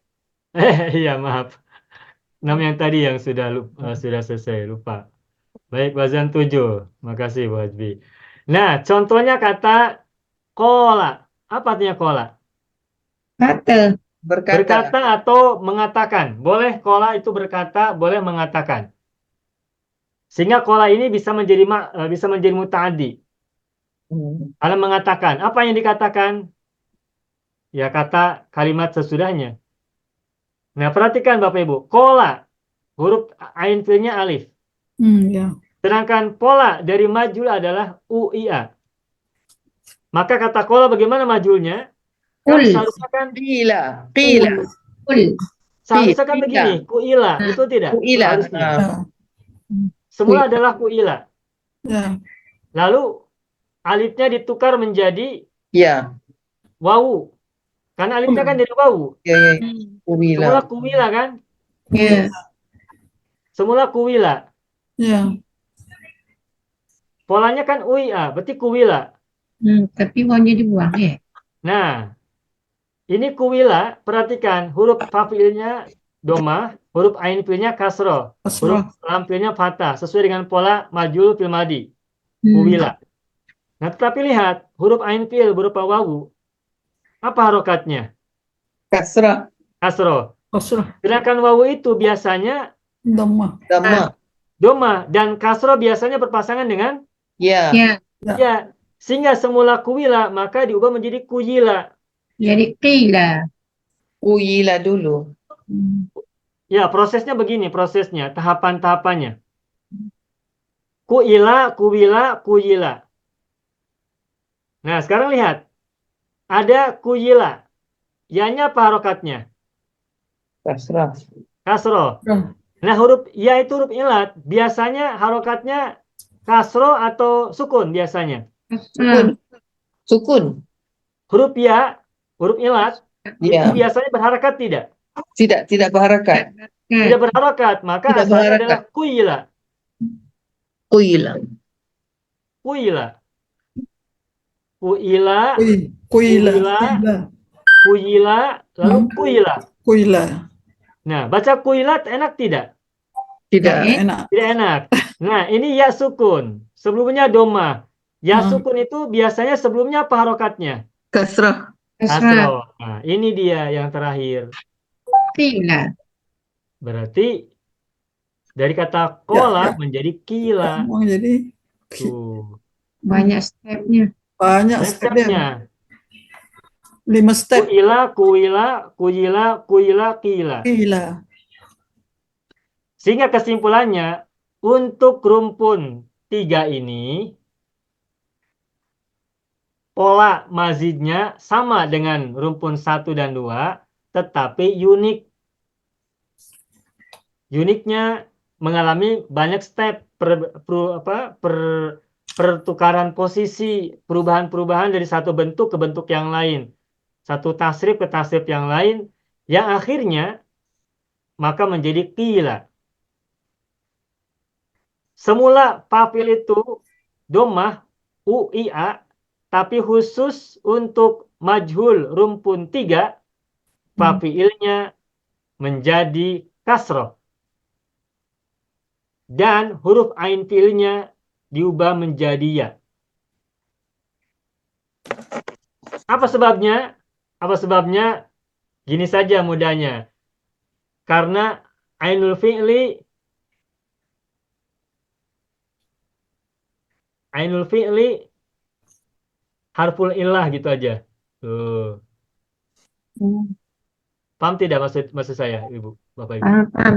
Iya, maaf. 6 yang tadi yang sudah selesai, lupa. Baik, wazan 7. Makasih Bu Hasbi. Nah, contohnya kata kola. Apa artinya kola? Kata. Berkata atau mengatakan. Boleh kola itu berkata, boleh mengatakan. Sehingga kola ini bisa menjadi muta'addi. Kalau mengatakan, apa yang dikatakan? Ya, kata kalimat sesudahnya. Nah, perhatikan Bapak Ibu. Kola, huruf ain fi'ilnya alif. Ya. Sedangkan pola dari majhul adalah UIA. Maka kata kola bagaimana majhulnya? Kan Qul. seharusnya kan Qila. Qul. Seharusnya kan Tidak. begini, kuila, betul tidak? Kuila. Seharusnya. Ya. Semula adalah kuila. Ya. Lalu alifnya ditukar menjadi Ya, wawu. Karena alifnya kan dari wawu. ya, ya. Semula Kuwila. kuwila kan? Ya. Semula kuwila. Ya. Polanya kan uia, berarti kuwila. Tapi wawunya dibuang ya. Nah, ini kuwila, perhatikan huruf fa'ilnya domah, huruf ain fi'ilnya kasroh, huruf Kasrah. lam fi'ilnya fathah, sesuai dengan pola majul fil madi. Hmm. Kuwila. Nah, tetapi lihat huruf ain fi'il berupa wawu. Apa harokatnya? Kasrah. Kasroh. Kasrah. Sedangkan wawu itu biasanya Dhammah. Dhamma. domah dan kasroh biasanya berpasangan dengan Ya. Ya. ya. Sehingga semula kuwila maka diubah menjadi kuyila. Jadi qila. Kuwila dulu. Ya, prosesnya begini, prosesnya, tahapan-tahapannya. Kuila, kuwila, kuyila. Nah, sekarang lihat. Ada kuyila. Ya-nya apa harokatnya? Kasrah. Kasroh. Ya. Nah, huruf ya itu huruf ilat. Biasanya harokatnya kasroh atau sukun biasanya. Sukun. Sukun. Huruf ya, huruf ilat, itu Ya. biasanya berharakat tidak? Tidak berharakat. Tidak berharakat, maka Tidak asalnya berharakat. adalah kuyila. Kuwila. Kuyila. Kuyila, Kuila. Kuila. Kuila. kuyila, lalu kuyila. Kuila. Nah, baca kuilat enak tidak? Tidak. Enak. Tidak enak. Nah, ini ya sukun. Sebelumnya doma. Ya Hmm. sukun itu biasanya sebelumnya apa harokatnya? Kasrah. Kasrah. Asro. Nah, ini dia yang terakhir. Qila. Berarti dari kata kola menjadi kila. Mau jadi Tuh. Banyak stepnya. banyak Next step dia. stepnya. 5 step. Kuila, kuila, kuyila, kuyila, kila. Kuila. Sehingga kesimpulannya, untuk rumpun 3 ini, pola mazidnya sama dengan rumpun 1 dan 2, tetapi unik. Uniknya mengalami banyak step pertukaran posisi, perubahan-perubahan dari satu bentuk ke bentuk yang lain. Satu tasrif ke tasrif yang lain, yang akhirnya maka menjadi qila. Semula fa'il itu domah, uia, tapi khusus untuk majhul rumpun 3, fa'ilnya menjadi kasroh. Dan huruf ain fi'ilnya diubah menjadi ya. Apa sebabnya? Apa sebabnya? Gini saja mudahnya. Karena ainul fi'li harful illah gitu aja. Tuh. Paham tidak maksud saya, Ibu, Bapak Ibu? Paham.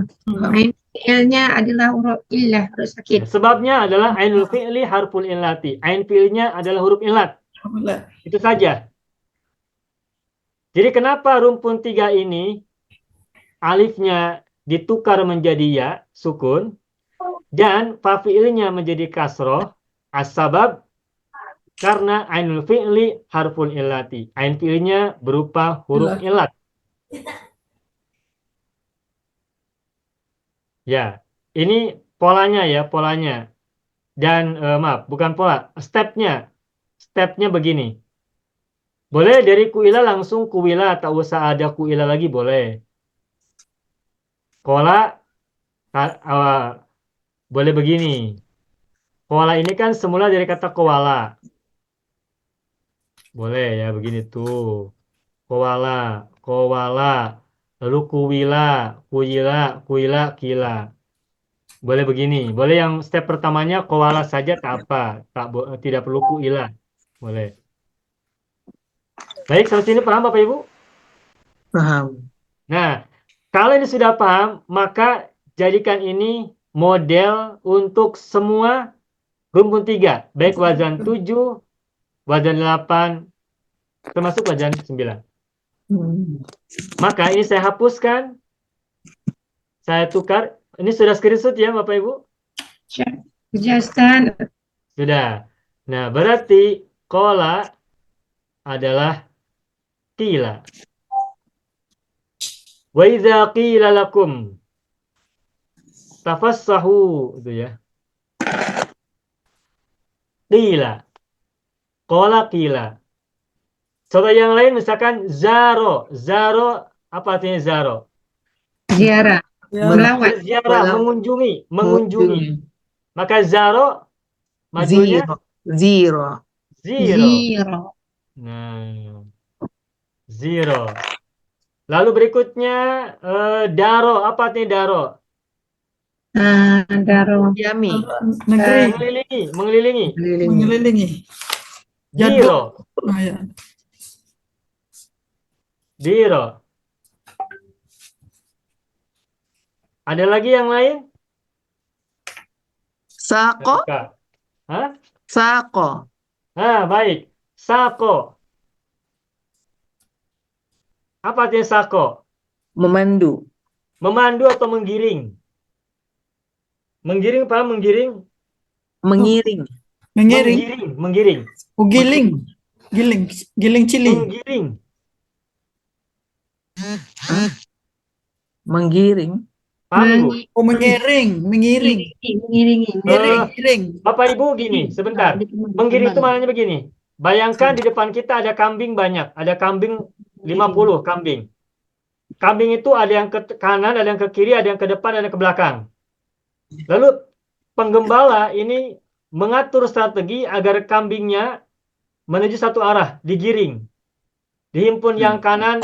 Ain fi'ilnya adalah huruf illah, huruf sakit. Sebabnya adalah ainul fi'li harful illati. Ain fi'ilnya adalah huruf illat. Itu saja. Jadi kenapa rumpun 3 ini alifnya ditukar menjadi ya, sukun, dan fa'ilnya menjadi kasroh, as-sabab karena ainul fi'li harful illati. Ain fi'ilnya berupa huruf illat. Ya, ini polanya ya, polanya. Dan maaf, bukan pola, stepnya. Stepnya begini. Boleh dari kuila langsung kuwila, tak usah ada kuila lagi, boleh. Kola, boleh begini. Kola ini kan semula dari kata kowala. Boleh ya, begini tuh. Kowala, kowala. Lalu kuwila, kuyila, kuila, kila. Boleh begini. Boleh yang step pertamanya kowala saja tak apa. Tidak perlu kuila. Boleh. Baik, sampai sini paham Bapak Ibu? Paham. Nah, kalau ini sudah paham, maka jadikan ini model untuk semua rumpun 3. Baik wazan 7, wazan 8, termasuk wazan 9. Maka ini saya hapuskan. Saya tukar. Ini sudah screenshot ya Bapak Ibu? Sudah Ustaz. Sudah. Nah, berarti qala adalah qila. Wa idza qila lakum tafassahu itu ya. Qila. Qala qila. Contoh yang lain misalkan zaro. Zaro apa artinya zaro? Ziarah. Ya, Melawat. Ziarah, mengunjungi, mengunjungi. Maka zaro majunya Zero. zero. Zero. Nah, zero. Lalu berikutnya daro. Apa artinya daro? Daro. Yami. negeri Mengelilingi, mengelilingi. mengelilingi. Diro, Ah, ya. diro. Ada lagi yang lain? Sako. Kak. Hah? Sako. Baik. Sako. Apa artinya sako? Memandu. Memandu atau menggiring? Menggiring apa? Menggiring? Mengiring. Mengiring. Menggiring, menggiring. Oh, giling. Giling cili. Menggiring. Menggiring. Paham, Bu? Oh, mengiring. Mengiring. Mengiringi. Giring. Bapak Ibu gini, sebentar. Menggiring itu maknanya begini. Bayangkan di depan kita ada kambing banyak. Ada kambing 50 kambing. Kambing itu ada yang ke kanan, ada yang ke kiri, ada yang ke depan, ada yang ke belakang. Lalu penggembala ini mengatur strategi agar kambingnya menuju satu arah, digiring. Dihimpun yang kanan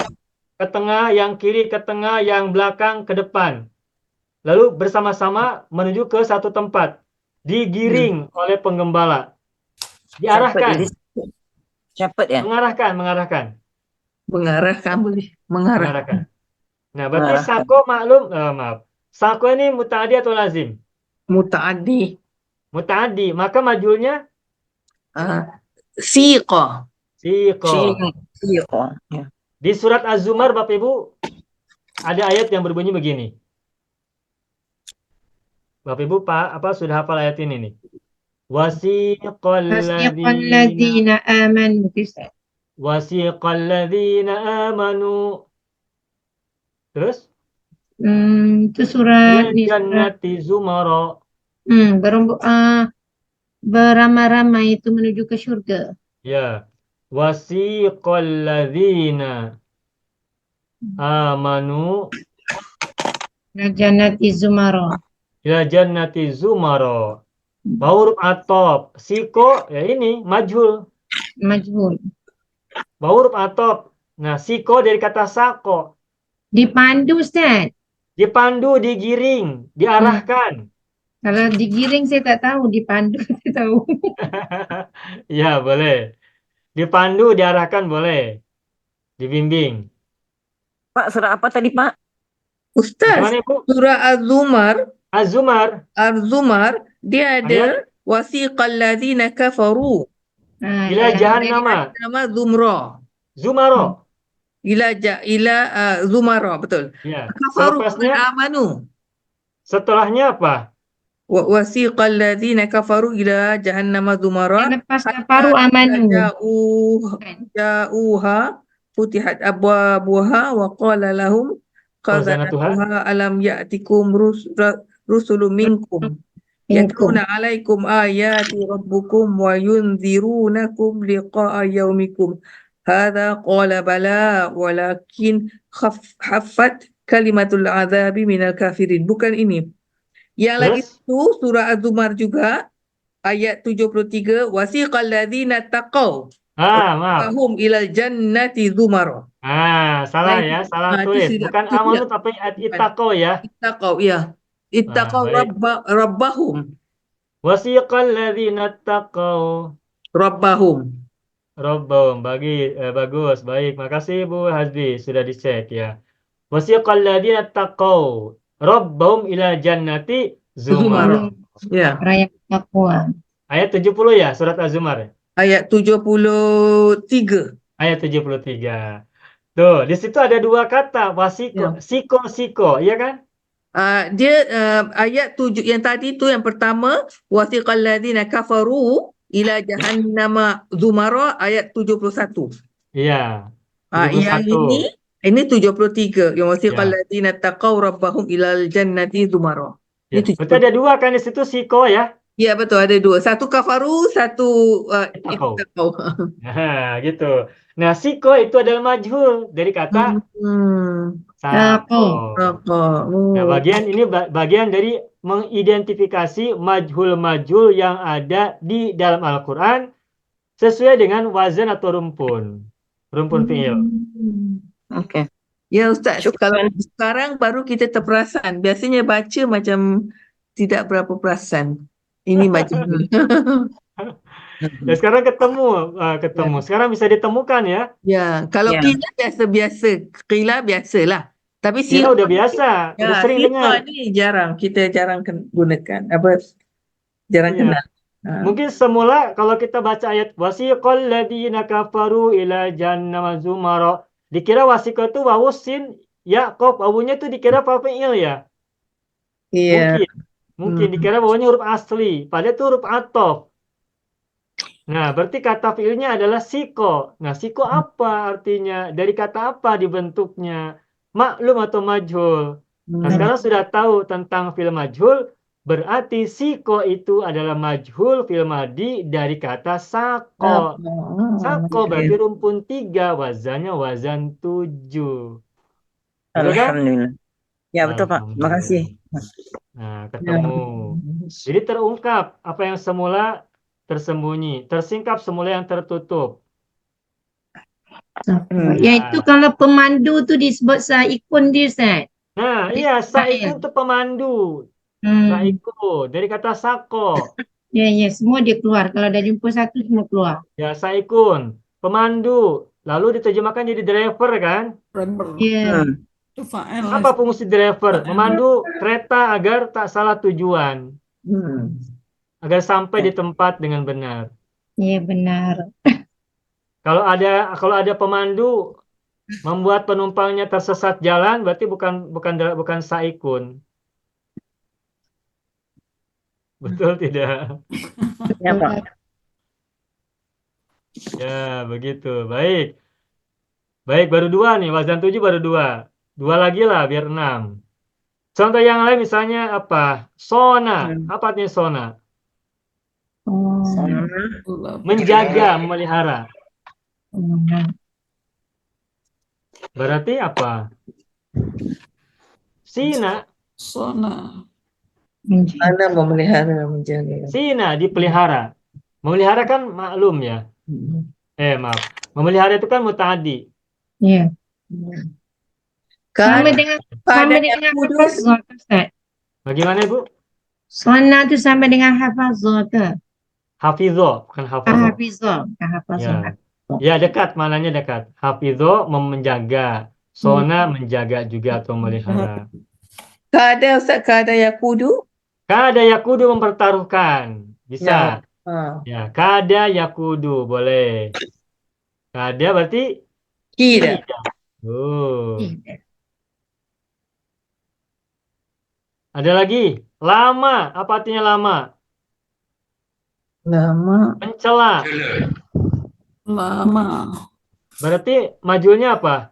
ke tengah, yang kiri ke tengah, yang belakang ke depan. Lalu bersama-sama menuju ke satu tempat. Digiring oleh penggembala. Diarahkan. Cepet ya? Mengarahkan. Mengarahkan. Mengarah. Mengarahkan. Nah, berarti Mengarahkan. sako maklum, maaf. Sako ini muta'addi atau lazim? Mutaaddi. Muta'addi. Maka majulnya Siqo. siqo. Siqo. Ya. Di surat Az-Zumar, Bapak Ibu, ada ayat yang berbunyi begini. Bapak Ibu, sudah hafal ayat ini nih? Wasiqal Ladzina amanu. ladzina amanu. Terus? Itu surat Ila jannati zumara. Beramai-ramai itu menuju ke surga. Ya. Wasiqal ladzina amanu Jannati zumara. ila jannati zumara. Huruf atop. Siko, ya ini, majhul. Majhul. Huruf atop. Nah, siko dari kata sako. Dipandu, Ustaz. Dipandu, digiring, diarahkan. Kalau digiring saya tak tahu, dipandu saya tahu. Ya, boleh. Dipandu, diarahkan boleh. Dibimbing. Pak, surah apa tadi, Pak? Ustaz, Mana, Bu? surah Az-Zumar. Az-Zumar. Dia ada wasiqal ladzina kafaru Ila jahannama. nama Zumra. Zumaro. Ila Zumara, betul. Ya. Kafaru Selepasnya, amanu. setelahnya apa? Wasiqal ladzina kafaru ila jahannama zumara. Lepas kafaru amanu. Ja'uha futihat abwabuha wa qala lahum khazanatuha alam ya'tikum rusulun minkum yatluna alaikum ayati rabbukum wa yunzirunakum liqa'a yaumikum hadza qala bala walakin khaffat kalimatul azabi minal kafirin. Bukan ini. Yang lagi itu surah Az-Zumar juga ayat 73 wasiqal ladzina taqaw Maaf. hum ilal jannati zumara. Salah ya, salah tulis. Bukan amanu tapi ittaqaw ya. Ittaqaw, ya. Ittaqaw rabbahum. Wasiqal ladzina taqaw Rabbahum. bagus, baik. Makasih Bu Hazbi sudah dicek ya. Wasiqal ladzina taqaw rabbahum ila jannati zumar. Ya. Raya takwa. Ayat 70 ya, surat Az-Zumar. Ayat 73. Ayat 73. Tuh, di situ ada dua kata, wasiko, siko, iya kan? Dia ayat 7 yang tadi tu yang pertama wasiqal ladzina kafaru ila jahannama zumara ayat 71. Iya, Yang 71. ini 73 yang wasiqal Ya, ladzina taqaw rabbahum ilal jannati zumara. ya. Ini Berarti ada 2 kan di situ siko ya. Ya betul, ada 2. Satu kafaru, satu Ittaqau. ittaqau. Nah, gitu. Nah, siko itu adalah majhul dari kata sako. Nah, Oh. bagian ini bagian dari mengidentifikasi majhul-majhul yang ada di dalam Al-Quran sesuai dengan wazan atau rumpun fi'il. Okey. Ya Ustaz, kalau Syukran. sekarang baru kita terperasan. Biasanya baca macam tidak berapa perasan. Ini majhul. Ya, sekarang ketemu. Sekarang bisa ditemukan ya. Ya, kalau Ya. qila biasa-biasa, qila biasalah. Tapi Kita udah biasa, udah sering sifat dengar. ni kita jarang gunakan. Jarang Iya. kenal. Mungkin semula kalau kita baca ayat wasiqal ladzina kafaru ila jahannama zumara, dikira wasiqah itu wawu sin ya qaf, wawunya itu dikira fa'il ya. Iya. Mungkin dikira wawunya huruf asli, padahal itu huruf athof. Nah, berarti kata fiilnya adalah siko. Nah, siko apa artinya? Dari kata apa dibentuknya? Maklum atau majhul? Nah, sekarang sudah tahu tentang fiil majhul, berarti siko itu adalah majhul fiil madi dari kata sako. Sako berarti rumpun 3, wazannya wazan 7. Betul kan? Alhamdulillah. Ya betul Pak. Terima kasih. Nah, ketemu. Jadi terungkap apa yang semula tersembunyi, tersingkap semula yang tertutup. Iaitu kalau pemandu tu disebut saikun dia, Ustaz. Nah, iya, saikun itu pemandu. Saiko dari kata sako. Ya, semua dia keluar. Kalau dah jumpa satu, semua keluar. Ya, saikun, pemandu. Lalu diterjemahkan jadi driver kan? Driver. Ya. Itu fa'il. Apa fungsi driver? Memandu kereta agar tak salah tujuan. Agar sampai di tempat dengan benar. Ya, benar. Kalau ada pemandu membuat penumpangnya tersesat jalan, berarti bukan saikun. Betul tidak? Ya Pak. Ya, begitu. Baik. Baik, baru 2 nih. Wazan 7 baru 2. 2 lagi lah, biar 6. Contoh yang lain misalnya apa? Sona. Apa artinya sona? Menjaga, memelihara. Berarti apa? Sina. Sona. Mana memelihara, menjaga. Sina, dipelihara. Memelihara kan maklum ya. Maaf. Memelihara itu kan muta'addi. Ya. Sama Kan dengan pada yang kudus. hafazah, Ustaz. Bagaimana, Bu? Sona tu sama dengan hafazah ke? Hafizah, bukan hafazah. Hafizah, bukan hafazah. Ya, dekat, maknanya dekat. Hafizah menjaga. Sona menjaga juga atau memelihara. Kada Ustaz, kada yakudu. Kada yakudu mempertaruhkan. Bisa. Ya. Ya, kada yakudu boleh. Kada berarti Kira. Oh. Ada lagi. Lama. Apa artinya lama? Lama. Mencela. Lama. Berarti majulnya apa?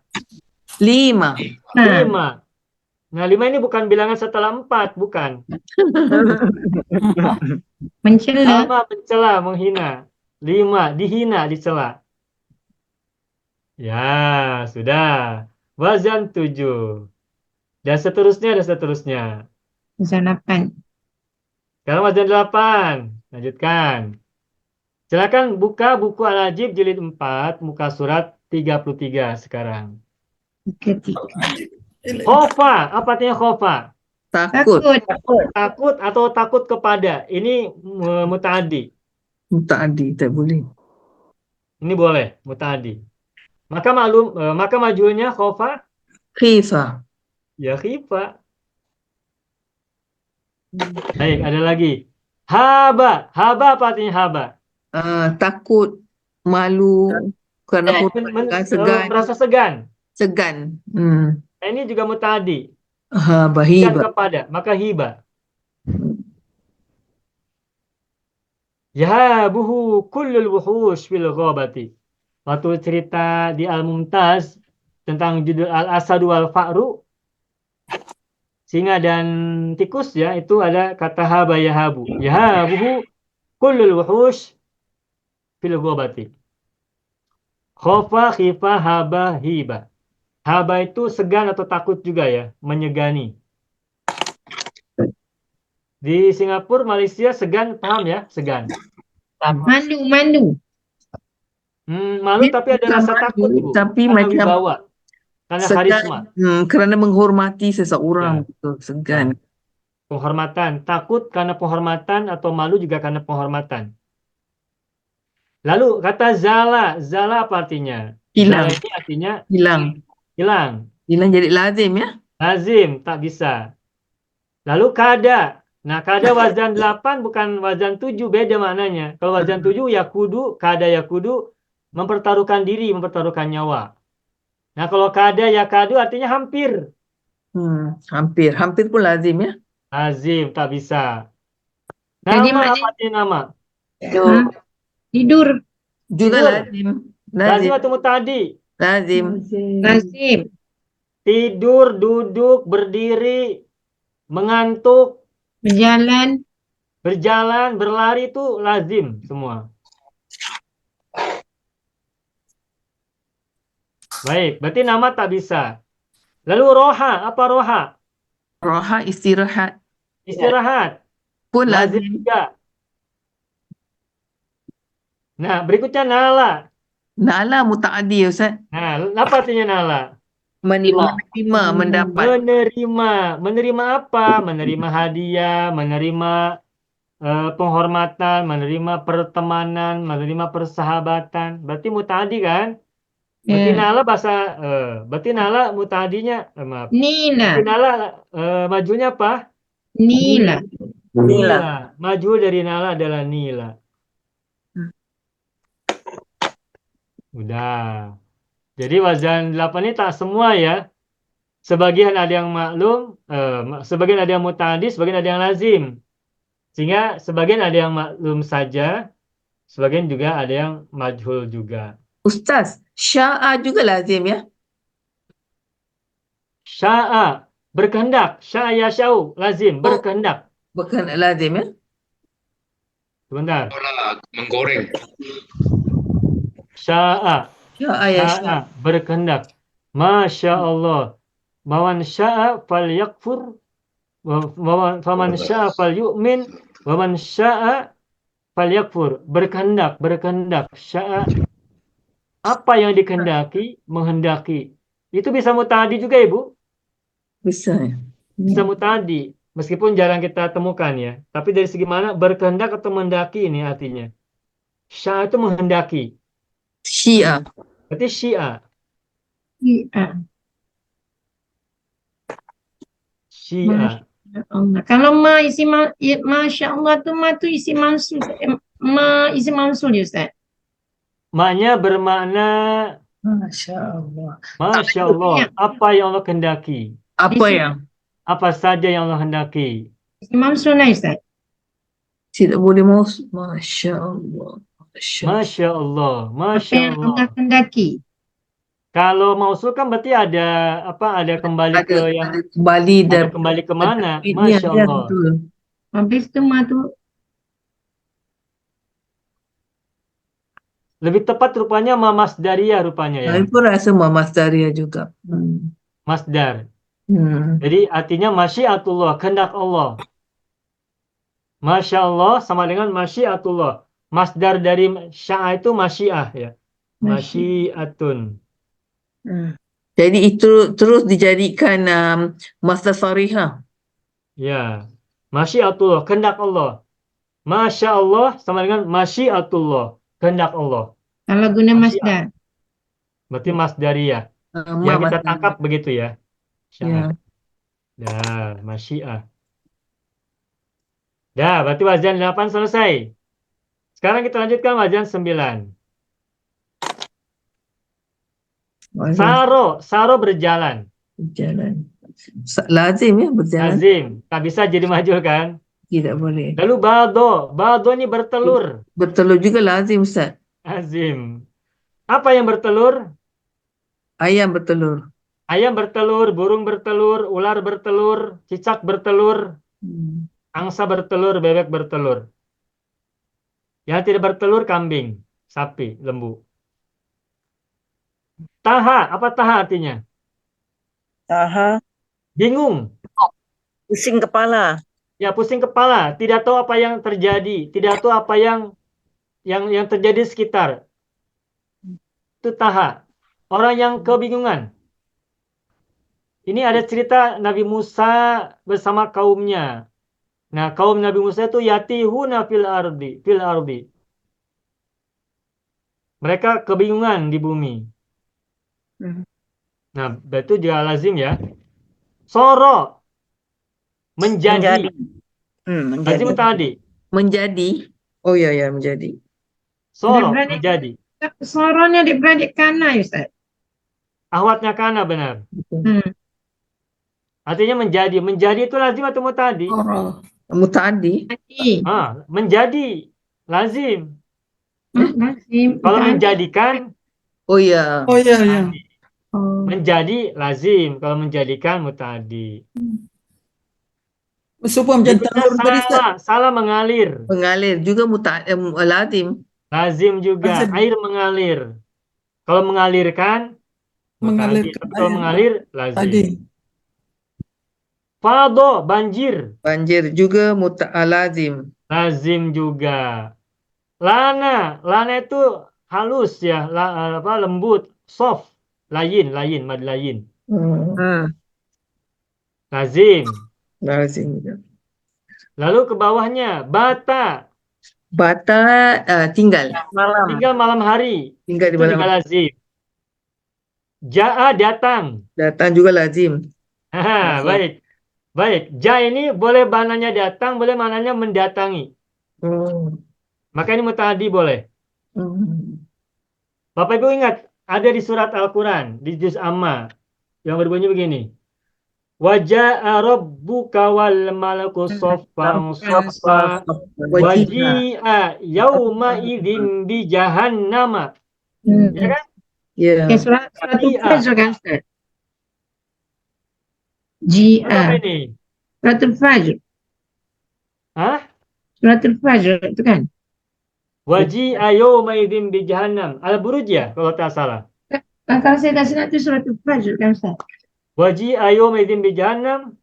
5. 5. Nah, 5 ini bukan bilangan setelah 4, bukan. Mencela. Lama, mencela, menghina. 5, dihina, dicela. Ya, sudah. Wazan 7. Dan seterusnya, Wazan 8. Sekarang wazan 8. Lanjutkan. Silakan buka buku Al-Ajib jilid 4, muka surat 33 sekarang. Ketiga. Khofa, apa artinya khofa? Takut. Takut atau takut kepada. Ini muta'addi. Tadi tak boleh. Ini boleh, muta'addi. Maka majulnya khofa, Khifa. ya khifa. Baik, ada lagi. Haba. Haba apa artinya haba? Takut, malu, karena segan. Merasa segan. Segan. Ini juga muta'addi. Bukan Bahiba. kepada, maka hiba. Yahabuhu kullul wuhush fil ghabati. Waktu cerita di Al-Mumtaz tentang judul Al-Asadu wal Fa'ru, singa dan tikus ya, itu ada kata haba yahabu. Yahabuhu kullul wuhush fil ghabati. Khofa, khifa, haba, hiba. Haba itu segan atau takut juga ya, menyegani. Di Singapura, Malaysia segan, paham ya? Segan. Mandu. Malu tapi ada Bukan rasa malu, takut, Bu. tapi Karena macam wibawa. Karena karisma. kerana menghormati seseorang, Ya. betul, segan. Penghormatan. Takut karena penghormatan atau malu juga karena penghormatan. Lalu kata zala. Zala apa artinya? Hilang. Zala ini artinya Hilang. hilang. Hilang jadi lazim ya. Lazim, tak bisa. Lalu kada. Nah, kada wazan 8 bukan wazan 7, beda maknanya. Kalau wazan 7 yakudu, kada yakudu, mempertaruhkan diri, mempertaruhkan nyawa. Nah, kalau kada yakadu artinya hampir. Hampir. Hampir pun lazim ya. Lazim, tak bisa. Jadi Nama apa artinya nama? Tidur. Juga Tidur. lazim. Lazim atau mutadi? Lazim. Lazim. Tidur, duduk, berdiri, mengantuk, Berjalan. berjalan, berlari itu lazim semua. Baik, berarti nama tak bisa. Lalu roha, apa roha? Roha istirahat Istirahat, pun lazim lazim. juga. Nah, berikutnya nala. Nala mutaaddi ya Ustaz. Nah, apa artinya nala? Menerima, mendapat. Menerima apa? Menerima hadiah, menerima penghormatan, menerima pertemanan, menerima persahabatan. Berarti mutadi kan? Berarti Ya. nala berarti nala mutadinya maaf. Nila. Berarti nala majunya apa? Nila. Nila. Maju dari nala adalah nila. Udah. Jadi wazan 8 ini tak semua ya. Sebagian ada yang maklum, sebagian ada yang mutadi, sebagian ada yang lazim. Sehingga sebagian ada yang maklum saja, sebagian juga ada yang majhul juga. Ustaz, sya'a juga lazim ya. Sya'a, berkehendak. Sya'a yasha'u, lazim, berkehendak. Bukan lazim ya. Sebentar. Menggoreng. Sya'a, Sya'a ya sya'a, berkehendak. Masya Allah. Waman sya'a fal yakfur, waman sya'a fal yu'min, waman sya'a fal yakfur. Berkehendak, sya'a. Apa yang dikehendaki, menghendaki. Itu bisa mutadi juga, Ibu. Bisa ya. Bisa mutadi. Meskipun jarang kita temukan ya. Tapi dari segi mana berkehendak atau mendaki ini artinya. Sya'a itu menghendaki. Syi'a. Berarti syi'a. Syi'a. Allah. Kalau Masya Allah tu isi mansul. Isi mansul ya Ustaz. Maknya bermakna Masya Allah. Masya Allah. Apa yang Allah kehendaki. Apa yang Apa saja yang Allah hendaki. Isi mansul lah Ustaz. tidak boleh masuk? Masya Allah. Masya Allah. Apa Masya yang Allah Allah. kehendaki. Kalau mausul kan berarti ada apa? Ada kembali ke yang Ada kembali ada dan kembali kemana? ini Masya ya, Allah. betul. Habis tu tu Lebih tepat rupanya Masdariyah rupanya ya. Saya pun rasa Muhammad Daria juga. Masdar. Hmm. Jadi artinya masyiatullah, kehendak Allah. Masya Allah sama dengan masyiatullah. Masdar dari sya'a itu masyiah ya. Masyiatun. Jadi itu terus dijadikan masdar sarihah. Ya. Masyiatullah, kehendak Allah. Masya Allah sama dengan masyiatullah, kehendak Allah. kalau guna Masyiah. masdar. Berarti masdariyah. Yang kita tangkap begitu ya. Ya. Dah, masyiah. Dah, berarti wazan 8 selesai. Sekarang kita lanjutkan wazan 9. Saro berjalan. Jalan. Lazim ya berjalan. Lazim. Tak bisa jadi majul kan? Tidak boleh. Lalu baldo. Baldo ini bertelur. Bertelur juga lazim Ustaz. Lazim. Apa yang bertelur? Ayam bertelur. Ayam bertelur, burung bertelur, ular bertelur, cicak bertelur, Hmm. angsa bertelur, bebek bertelur. Yang tidak bertelur kambing, sapi, lembu. Taha, apa taha artinya? Taha, Bingung. pusing kepala. Ya, pusing kepala, tidak tahu apa yang terjadi, tidak tahu apa yang terjadi di sekitar. Itu taha. Orang yang kebingungan. Ini ada cerita Nabi Musa bersama kaumnya. Nah, kaum Nabi Musa itu yatihuna fil ardi. Mereka kebingungan di bumi. Hmm. Nah, itu juga lazim ya. Soro, menjadi. Menjadi. Lazim tadi. Menjadi. Oh ya ya menjadi. Soro, Adik-beradik. menjadi. Suaranya adik-beradik kana, Ustaz. Ahwatnya kana benar. Hmm. Artinya menjadi. Menjadi itu lazim atau mutadi? Orang. Mutaaddi. Tadi. Menjadi. Lazim. Lazim. Kalau Tadi. menjadikan, Oh ya. Oh ya ya. tadi. Oh. Menjadi lazim. Kalau menjadikan mutadi. Supaya menjadi Berikutnya telur tadi Ustaz. salah mengalir. Mengalir juga lazim. Lazim juga. Lazim. Air mengalir. Kalau mengalirkan, mutadi. Mengalirkan Kalau air. mengalir, lazim. Tadi. Fado, banjir. Banjir juga lazim. Lazim juga. Lana itu halus ya, lembut, soft, layin, mad layin. Hmm. Lazim. Lazim juga. Lalu ke bawahnya, bata, Bata tinggal. Malam. tinggal malam hari. Tinggal di Itu juga malam. lazim. Ja'a, datang. Datang juga lazim. Haha, baik. Baik, ja ini boleh mananya datang, boleh mananya mendatangi. Hmm. Maka ini muta'addi boleh. Hmm. Bapak Ibu ingat, ada di surat Al-Quran, di juz Amma, yang berbunyi begini. Waja'a rabbuka wal malaku soffan soffa waji'a yawma idzin bi jahannama. Hmm. Ya kan? Ya. Okay, surat Jia. Fajr kan, Ustaz? Apa Jia. ini? Suratul Fajr. Hah? Suratul Fajr itu kan? Waji'a yawma idzin bi jahannam. Al-Buruj ya, kalau tak salah. Kalau saya kasih nanti Suratul Fajr kan, Ustaz? Waji'a yawma idzin bi jahannam.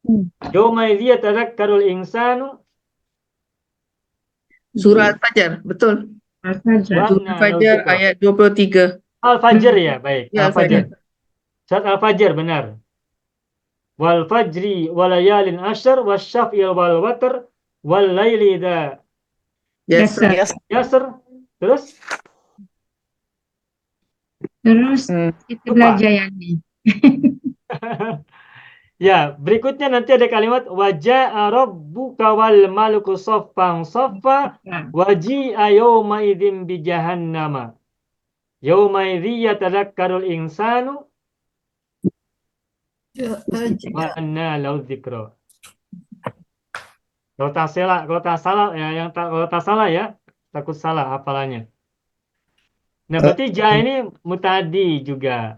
Hmm. Yawma idzi yatadhakkarul insanu. Surah Al-Fajr, betul. Al-Fajr. Wa- Surah Al-Fajr ayat 23. Al-Fajr ya, baik. Ya, Al-Fajr. Surat Al-Fajr benar. Wal fajri walayalin asyr wasyaf'i wal watr wal laili idza Yes. Biasa. yasr. Terus Terus kita lupa. belajar yang ni. Ya, berikutnya nanti ada kalimat waja'a rabbuka wal malaku soffan soffa waji'a yawma idzin bi jahannama. Yawma idzi yatadhakkarul insanu Ya, wa anna lahu dzikra. Kalau tak salah ya, kalau tak salah ya, takut salah hafalannya. Nah, berarti ja ini mutadi juga.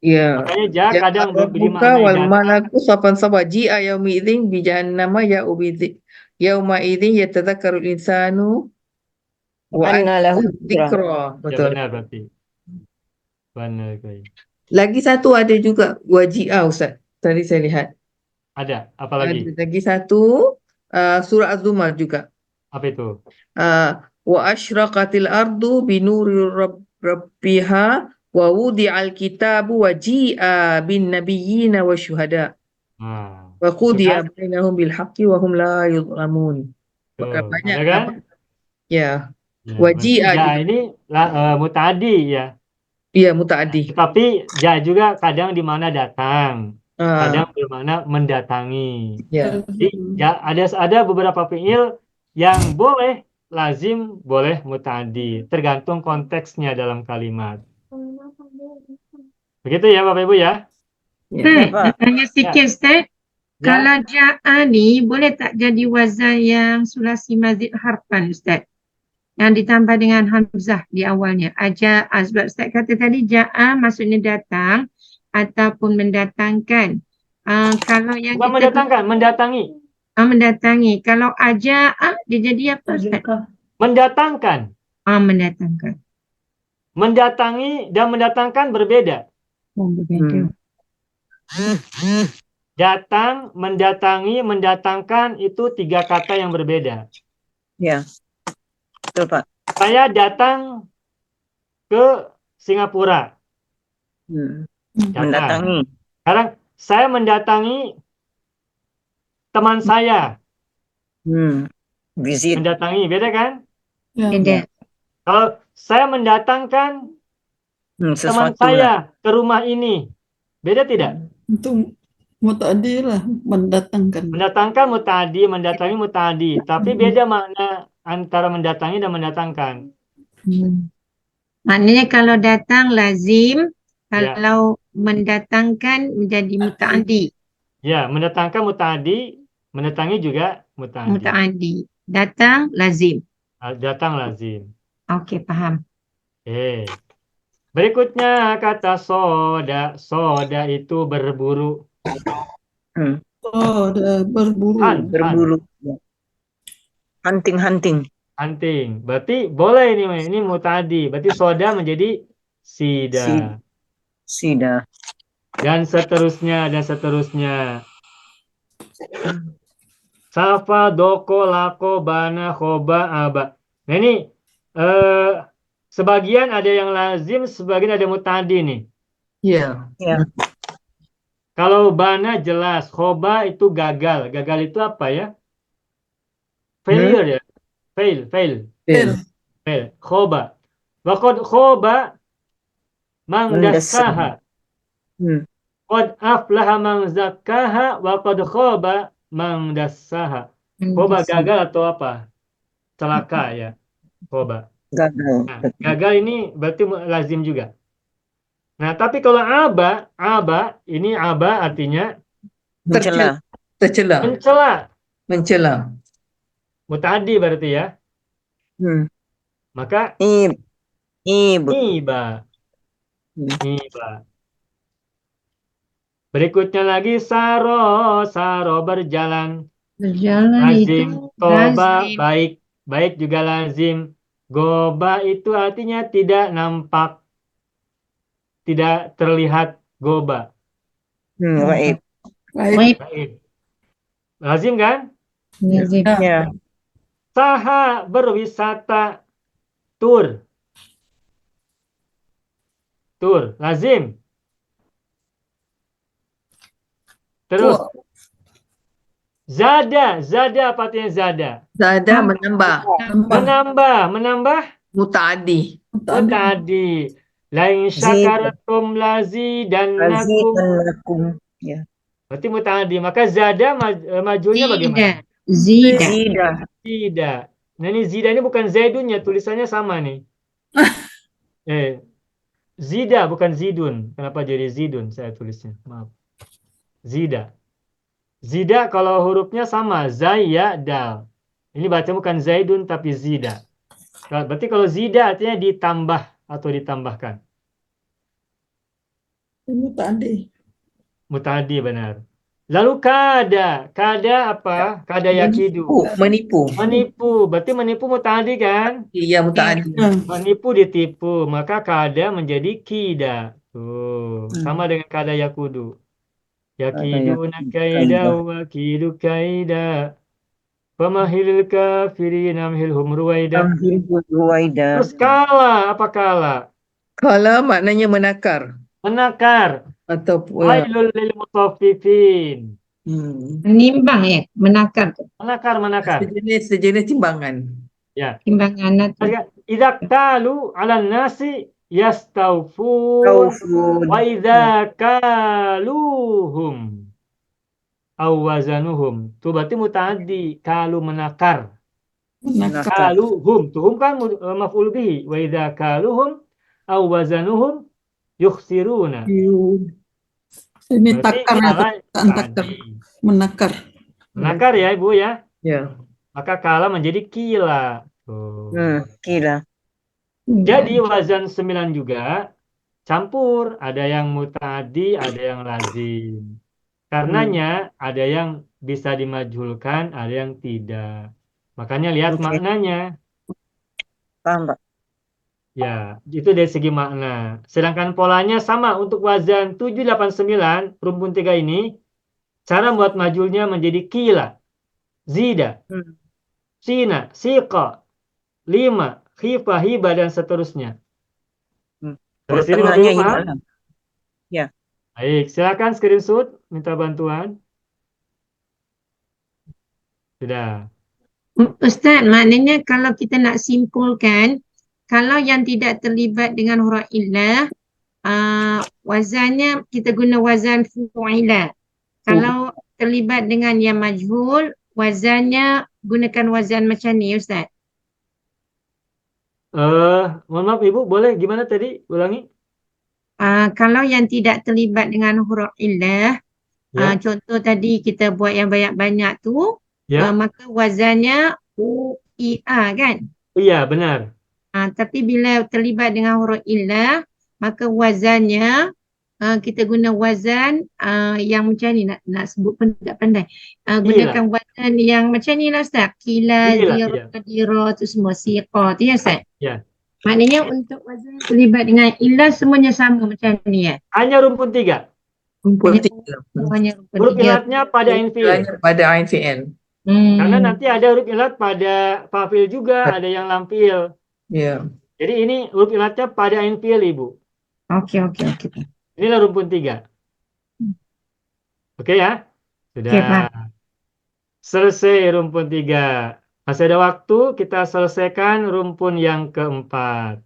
Ya. Makanya ja kadang Buka beri makna wal datang. malaku safan sawaji yaumi idzin bi jahannama ya ubidzi. Yauma idzin yatadzakkarul insanu wa Anna lahu dzikra. Ya, Betul. benar berarti. Benar kali. Lagi satu ada juga waji'ah Ustaz. Tadi saya lihat. Ada, apa lagi? Ada lagi satu surah Az-Zumar juga. Apa itu? Wa asyraqatil ardu binuri rabbiha wa wudi'al kitabu wa ji'a bin nabiyyina wa syuhada Nah, wa qudiya bainahum bil haqqi wa hum la yuzlamun. tuh, Maka banyak ada kan? ya. Ya, Waji'ah berarti ja juga. ini mutadi ya. Iya mutaaddi. Tapi ja juga kadang di mana datang, Ah, kadang di mana mendatangi. ya. Jadi ya, ada beberapa fiil yang boleh lazim, boleh mutadi, tergantung konteksnya dalam kalimat. Begitu ya Bapak Ibu ya. Apa? Tanya sikit Ustaz. Ya. Kalau ja'a ni boleh tak jadi wazan yang sulasi mazid harfan Ustaz? Yang ditambah dengan hamzah di awalnya. Aja'a, sebab Ustaz kata tadi ja'a maksudnya datang ataupun mendatangkan. Kalau yang Bukan kita mendatangkan, mendatangi. mendatangi. Kalau aja'a dia jadi apa Ustaz? Mendatangkan. Mendatangkan. Mendatangi dan mendatangkan berbeda. Oh, berbeza. Datang, mendatangi, mendatangkan itu 3 kata yang berbeda. Ya. Betul, Pak. Saya datang ke Singapura. Datang. Mendatangi. Sekarang saya mendatangi teman saya. Visit. Mendatangi, beda kan? Ya. Beda. Kalau saya mendatangkan teman Sesuatu lah. saya ke rumah ini, beda tidak? Itu muta'addi lah, mendatangkan. Mendatangkan muta'addi, mendatangi muta'addi. Tapi beda makna antara mendatangi dan mendatangkan. Maknanya kalau datang lazim, Ya. kalau mendatangkan menjadi muta'addi. Ya, mendatangkan muta'addi, mendatangi juga muta'addi. Muta'addi. Datang lazim. Datang lazim. Okey, faham. Berikutnya kata soda. Soda itu berburu. Oh, ada berburu. Berburu. Hunting. Hunting. Berarti boleh ini muta'addi. Berarti soda menjadi sida. Sida. Dan seterusnya, dan seterusnya. Safa, doko, lako, bana, khoba, aba. Nah ini sebagian ada yang lazim, sebagian ada muta'addi nih. Ya. Ya. Kalau bana jelas, khoba itu gagal. Gagal itu apa ya? Failure ya. Fail. Fail. Khoba. Waqad khoba man dassaha. Qad aflaha man zakkaha wa qad khaba man dassaha. Khoba gagal atau apa? Celaka ya. Khoba. Gagal. Nah, gagal ini berarti lazim juga. Nah, tapi kalau aba ini aba artinya Mencela. Tercela. mencela. Muta'addi berarti ya. Maka iba. Berikutnya lagi saro berjalan. Berjalan Lazim. itu Toba lazim. baik juga lazim. Goba itu artinya tidak nampak. Tidak terlihat goba. Gaib. Baik. Baik. Lazim kan? Lazim. Ya. Saha berwisata. Tur. Lazim. Terus. Zada apa artinya zada? Zada menambah. Menambah. Muta'addi. Tadi. Lain syakaratum lazidannakum. Ya. Berarti muta'addi. Maka zada majunya bagaimana? Zida. Zida. Nah ini zida ini bukan zaidunnya, tulisannya sama nih. Zida bukan zidun. Kenapa jadi zidun saya tulisnya? Maaf. Zida kalau hurufnya sama, zai ya dal. Ini baca bukan zaidun tapi zida. Berarti kalau zida artinya ditambah atau ditambahkan. Muta'addi. Muta'addi benar. Lalu kada apa? Kada yakidu. Menipu. Berarti menipu muta'addi kan? Iya, muta'addi. Menipu ditipu, maka kada menjadi kida. Tuh, sama dengan kada yakudu. Yakiduna kaida wa kidu kaida. Pamahilil kafirin amhilhum ruwaida. Terus kala, apa kala? Kala maknanya menakar. Atau Ataupun wailul lil mutaffifin. Menimbang menakar tu. Menakar. sejenis timbangan. Ya. Timbangan tu. Idza talu 'alan nasi yastawfun wa idza kaluhum aw wazanuhum. Itu berarti muta'addi. Kalu menakar. Kaluhum. Tuhum kan maf'ul bihi. Wa idza kaluhum aw wazanuhum yukhsiruna. Ini Berarti takar ya, kala perkataan takar. tadi. Menakar. Menakar ya Ibu ya. Ya. Maka kala menjadi kila. Tuh. Kila. Jadi wazan 9 juga campur. Ada yang muta'addi, ada yang lazim. Karenanya ada yang bisa dimajhulkan, ada yang tidak. Makanya lihat Oke. maknanya. Paham, Pak? Ya, itu dari segi makna. Sedangkan polanya sama untuk wazan 789, rumpun 3 ini. Cara membuat majhulnya menjadi kila, zida, Hmm. sina, siqa, lima, khifa, hiba, dan seterusnya. Hmm. Dari Huruf sini Bapak tengahnya Ibu paham? gimana? Ya. Baik, silakan screenshot, minta bantuan. Sudah. Ustaz, maknanya kalau kita nak simpulkan, kalau yang tidak terlibat dengan huruf illah, wazannya kita guna wazan fu'ila. Kalau terlibat dengan yang majhul, wazannya gunakan wazan macam ni, Ustaz. Mohon maaf Ibu, boleh gimana tadi? Ulangi. Kalau yang tidak terlibat dengan huruf illah, Ya, contoh tadi kita buat yang banyak-banyak tu, ya. maka wazannya UIA kan? Iya, benar. Tapi bila terlibat dengan huruf illah, maka wazannya kita guna wazan yang macam ni, nak sebut pun tak pandai. Gunakan wazan yang macam ni lah Ustaz. Kila, Iya, zira, iya. dira tu semua. Siqa tu ya Ustaz. Ya. Maknanya untuk wazan yang terlibat dengan illah semuanya sama macam ni ya. Hanya rumpun 3. Rumpun Hanya 3. Hanya rumpun Huruf tiga. ilatnya pada ain fi'il. Hanya pada ain fi'il. Karena nanti ada huruf ilat pada fa'il juga, ada yang lam fi'il. Ya. Jadi ini huruf ilatnya pada ain fi'il, Ibu. Okey. Inilah rumpun 3. Oke ya? Sudah. Okey, Pak. Selesai rumpun 3. Masih ada waktu, kita selesaikan rumpun yang keempat.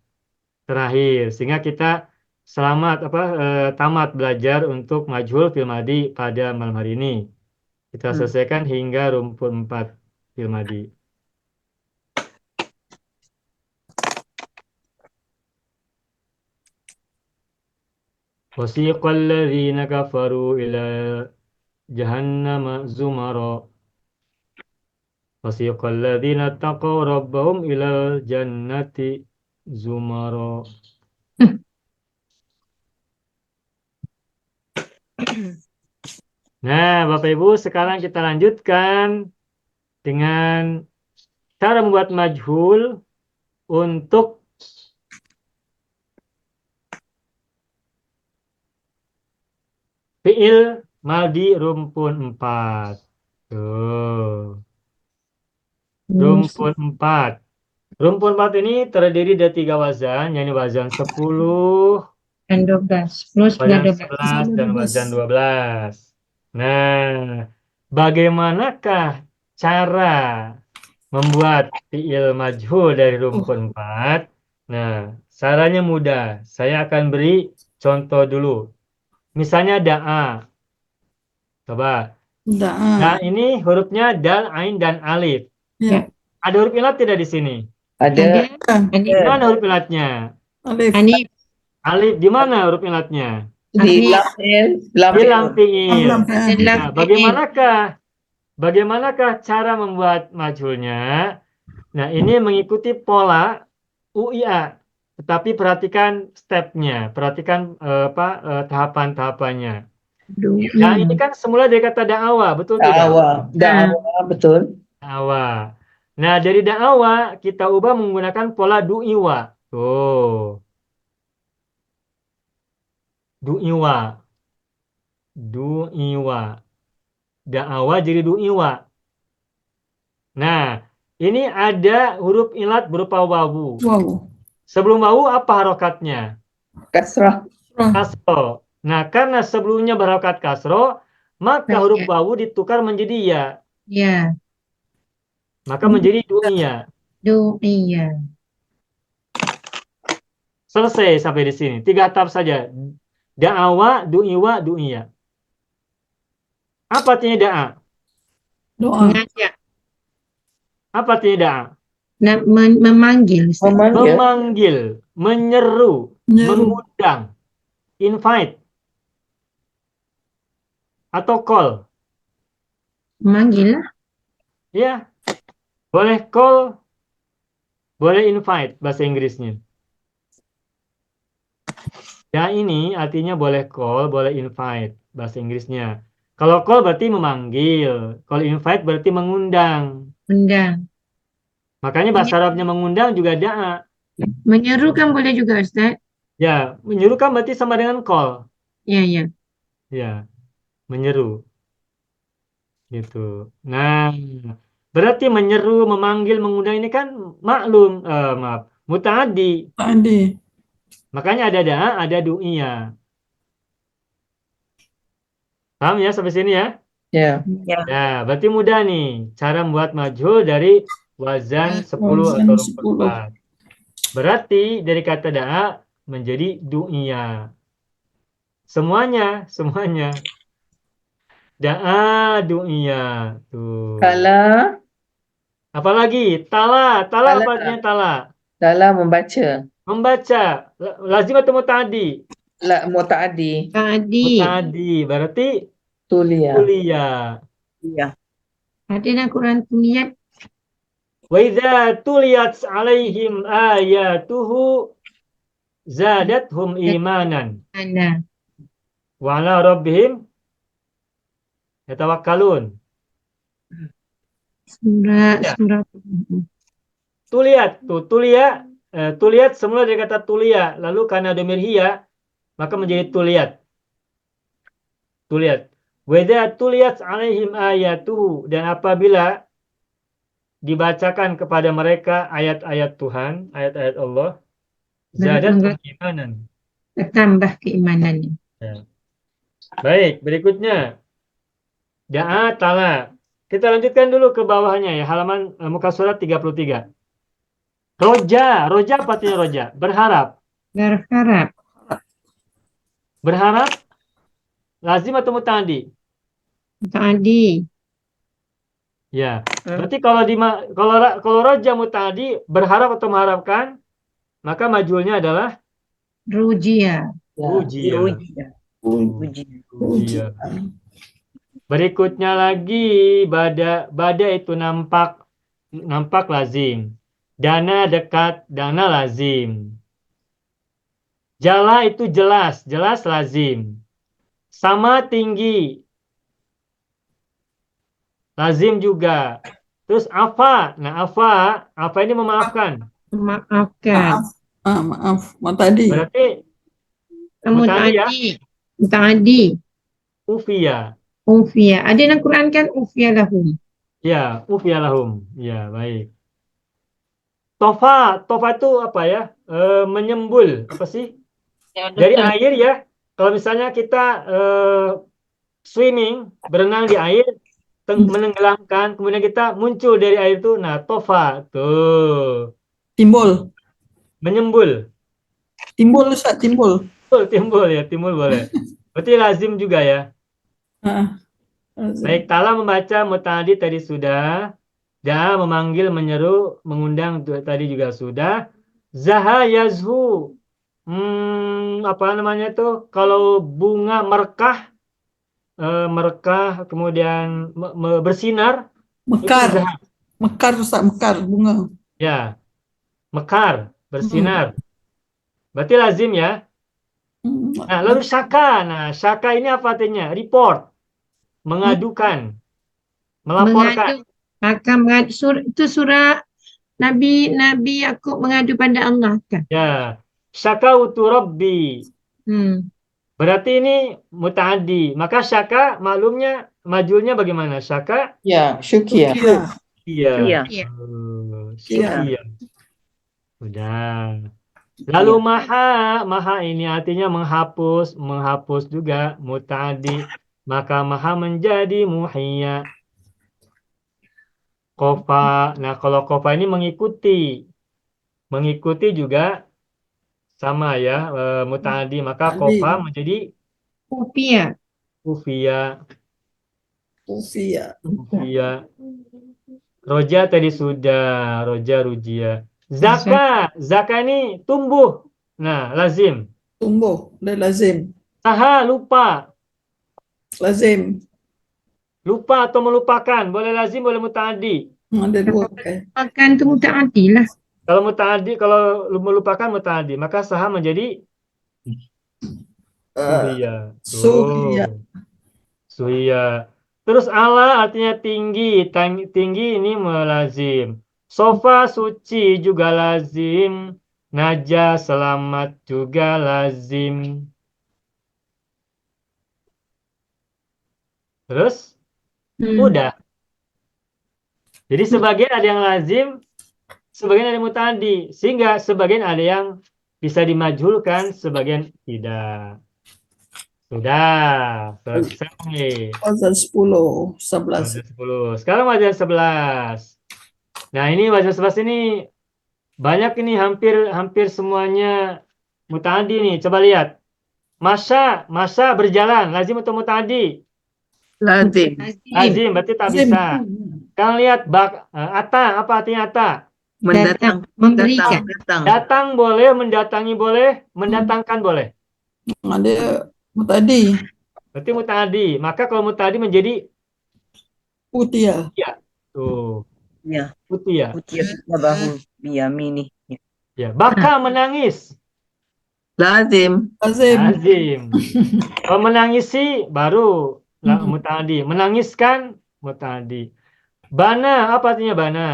Terakhir. Sehingga kita tamat belajar untuk majhul fil madi pada malam hari ini. Kita selesaikan hingga rumpun 4 fil madi. وسيق الذين كفروا إلى جهنم زمرا وسيق الذين اتقوا ربهم إلى الجنة زمرا. Nah, Bapak Ibu, sekarang kita lanjutkan dengan cara membuat majhul untuk fi'il madi rumpun 4. Tuh. Rumpun 4. Rumpun 4 ini terdiri dari 3 wazan, yakni wazan 10, Dan 12. Plus wazan 12. 11, dan wazan 12. Nah, bagaimanakah cara membuat fi'il majhul dari rumpun 4? Nah, caranya mudah. Saya akan beri contoh dulu. Misalnya da'a. Coba. Nah, ini hurufnya dal, ain, dan alif. Ya. Ada huruf ilat tidak di sini? Ada. Anif. Di mana huruf ilatnya? Alif. Anif. Alif di mana huruf ilatnya? Di Anif. Di lam fi'il. Lam fi'il. Nah, bagaimanakah cara membuat majhulnya? Nah, ini mengikuti pola UIA. Tetapi perhatikan stepnya, perhatikan tahapan-tahapannya. Nah, ini kan semula dari kata da'awa, betul tidak? Da'awa, betul. Da'awa. Nah, dari da'awa kita ubah menggunakan pola du'iwa. Tuh. Du'iwa. Du'iwa. Da'awa jadi du'iwa. Nah, ini ada huruf ilat berupa wawu. Wow. Sebelum wawu apa harokatnya? Kasrah. Kasro. Nah, karena sebelumnya berharokat kasro, maka huruf wawu ditukar menjadi ya. Ya. Maka menjadi du'iya. Du'iya. Selesai sampai di sini. 3 tahap saja. Da'awa, du'iwa, du'iya. Apa artinya da'a? Doa. Mengajak. Apa artinya da'a? Memanggil. Ustaz. Memanggil, menyeru, Menyeru. mengundang, invite. atau call. Memanggil lah. Ya, boleh call, boleh invite bahasa Inggrisnya. Ya ini artinya boleh call, boleh invite bahasa Inggrisnya. Kalau call berarti memanggil, kalau invite berarti mengundang. Undang. Makanya bahasa Arabnya mengundang juga da'a. Menyeru kan boleh juga Ustaz. Ya, menyeru kan berarti sama dengan call. Ya, ya. Ya, menyeru. Gitu. Nah, berarti menyeru, memanggil, mengundang ini kan maklum, maaf, muta'addi. Tadi. Makanya ada da'a, ada du'iyah. Paham ya sampai sini ya? Ya. Ya, berarti mudah nih cara membuat majhul dari wazan 10 Wazan atau 10. 4. Berarti dari kata da'a menjadi du'iyah. Semuanya. Da'a, du'iyah. Tuh. Kala Apalagi? Tala. Tala Tala. apa artinya tala? dalam membaca. Membaca. Lazim atau muta'addi? Muta'addi. Tadi. Muta'addi. Berarti Tulia. kuliah. Iya. Ada dalam Quran niat Wa idza tuliyat 'alaihim ayatuhu zadathum imanan mana? wa 'ala rabbihim yatawakkalun. Surah, Ya. surah. Tuliyat tuh tuliyat semula dari kata tulia, lalu karena domir hiya maka menjadi tuliyat. Wa idza tuliyat 'alaihim ayatuhu, dan apabila dibacakan kepada mereka ayat-ayat Tuhan, ayat-ayat Allah, zadathum imanan. Bertambah keimanannya. Ya. Baik, berikutnya da'a tala. Kita lanjutkan dulu ke bawahnya ya, halaman muka surat 33. Roja apa artinya roja? Berharap. Berharap. Berharap lazim atau muta'addi? Tadi. Ya. Berarti kalau roja muta'addi berharap atau mengharapkan, maka majulnya adalah Rujia. Rujia. Uji. Berikutnya lagi bada itu nampak lazim. Dana dekat, dana lazim. Jala itu jelas lazim. Sama tinggi, lazim juga. Terus afa, nah afa ini memaafkan. Memaafkan. Maaf. Tadi. Berarti muta'addi ya? Muta'addi. Ufiya. Ufia. Ada dalam Quran kan ufia lahum. Ya, ufiya lahum. Ya, baik. Tofa itu apa ya? Menyembul, apa sih? Dari air ya. Kalau misalnya kita swimming, berenang di air, menenggelamkan, kemudian kita muncul dari air itu, nah tofa tuh. Timbul. Menyembul. Timbul Ustaz, timbul. Timbul boleh. Berarti lazim juga ya. Baik, tala membaca, muta'addi tadi sudah. Da memanggil, menyeru, mengundang tadi juga sudah. Zaha yazhu. Apa namanya tuh? Kalau bunga merekah kemudian bersinar. Mekar. Itu zaha. Mekar Ustaz, mekar bunga. Ya. Mekar, bersinar. Berarti lazim ya. Nah, lalu syaka. Nah, syaka ini apa artinya? Report. Mengadukan. Melaporkan. Itu surah Nabi Yakub mengadu pada Allah kan? Ya. Syakautu rabbi. Berarti ini muta'addi. Maka syaka maklumnya majulnya bagaimana? Syaka? Ya, syukia. Iya. Iya. Syukia. Udah. Lalu maha ini artinya menghapus juga muta'addi. Maka maha menjadi muhiyya. Kofa. Nah, kalau kofa ini mengikuti juga sama ya, muta'addi. Maka kofa menjadi Ufia. ufiya. Ufia. Roja tadi sudah, roja rujia. Zaka ini tumbuh. Nah, lazim. Tumbuh dan lazim. Saha lupa. Lazim. Lupa atau melupakan, boleh lazim, boleh mutaaddi. Ada dua pakai. Makan tu mutaaddi lah. Kalau mutaaddi, kalau melupakan mutaaddi, maka saham menjadi suhiya. Suhiya. Suhiya. Terus ala artinya tinggi, tinggi ini melazim. Sofa suci juga lazim. Naja selamat juga lazim. Terus udah. Jadi sebagian ada yang lazim, sebagian ada yang mutaaddi, sehingga sebagian ada yang bisa dimajhulkan, sebagian tidak. Sudah selesai. Wazan 10, 11. Wazan 10. Sekarang wazan 11. Nah, ini wazan 11 ini banyak ini, hampir semuanya mutaaddi nih. Coba lihat. Masa berjalan, lazim atau mutaaddi? Lazim. Lazim, berarti tak Lazim. bisa. Sekarang lihat ata, apa artinya ata? Mendatang. Memberikan. Datang. Datang boleh, mendatangi boleh, mendatangkan boleh. Ada mutadi. Berarti mutaaddi. Maka kalau mutaaddi menjadi Utia. tuh, Ya, utia. utia bahu biyamini. Ya, baka menangis. Lazim. Lazim. Lazim. Kalau menangisi baru mutaaddi. Menangiskan mutaaddi. Bana, apa artinya bana?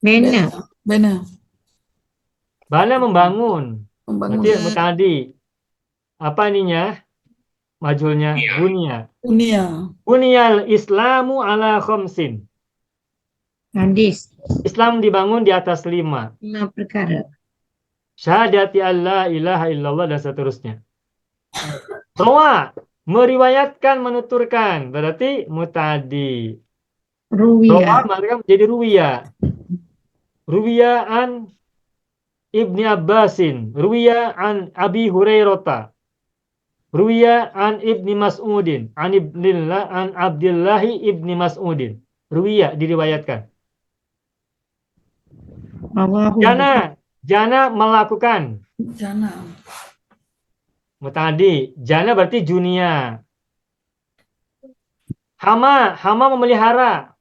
Bena. Benar. Bana membangun. Membangun. Berarti mutaaddi. Apa ininya? Majulnya bunya. Dunia. Bunyal Islamu ala khamsin. Hadis. Islam dibangun di atas 5. 5 perkara. Syahadati alla ilaha illallah dan seterusnya. Rawa, meriwayatkan, menuturkan, berarti mutaaddi. Rawa Ruwiya. maka menjadi ruwiya. Ruwiya an Ibni Abbasin, ruwiya an Abi Hurairata, ruwiya an Ibni Mas'udin, an Abdillahi Ibni Mas'udin. Ruwiya diriwayatkan. Rawahu. Jana melakukan. Jana. Mutaaddi. Jana berarti junia. Hama memelihara.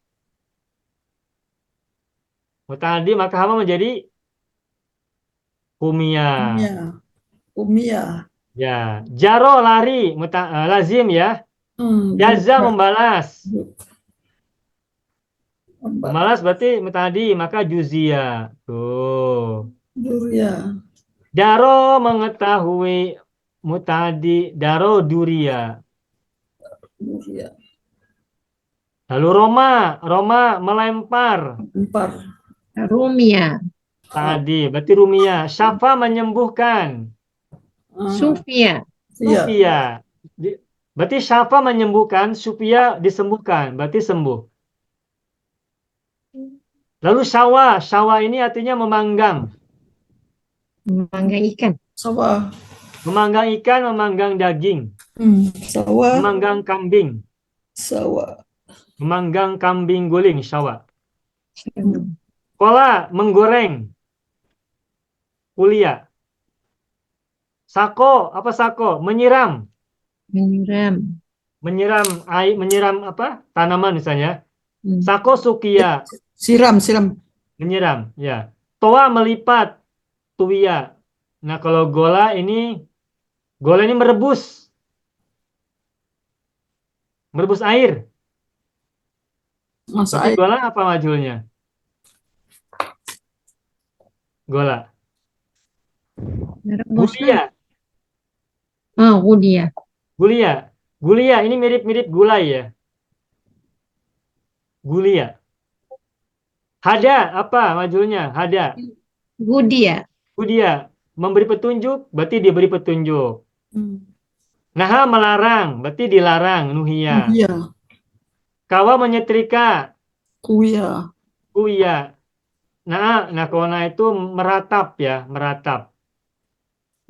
Mutaaddi maka hama menjadi kumia. Umia. Ya, jaro lari, lazim ya. Jaza membalas. Membalas berarti mutaaddi maka juzia. Tuh. Duria. Daro mengetahui, mutaaddi. Daro duria. Duria. Lalu Roma melempar. Empar. Rumia. Tadi berarti rumia. Syafa menyembuhkan. Sufia. Iya. Sufia. Berarti syafa menyembuhkan, sufia disembuhkan, berarti sembuh. Lalu syawa ini artinya memanggang. Memanggang ikan. Sawah. Memanggang ikan, memanggang daging. Sawah. Memanggang kambing. Sawah. Memanggang kambing guling, syawa. Kola, menggoreng. Kuliah. Sako, apa sako? Menyiram. Menyiram. Menyiram air, menyiram apa? Tanaman misalnya. Sako sukia, Siram. menyiram, ya. Toa melipat, tuya. Nah, kalau gola ini merebus. Merebus air. Masa Berarti air. gola apa majulnya? Gola. Gulia. Gulia. Gulia ini mirip-mirip gulai ya. Gulia. Hada apa majulnya? Hada. Gudia. Gudia memberi petunjuk, berarti diberi petunjuk. Naha melarang, berarti dilarang, nuhia. Iya. Kawa menyetrika, Kuya. kuya. Nah kona itu meratap ya, meratap.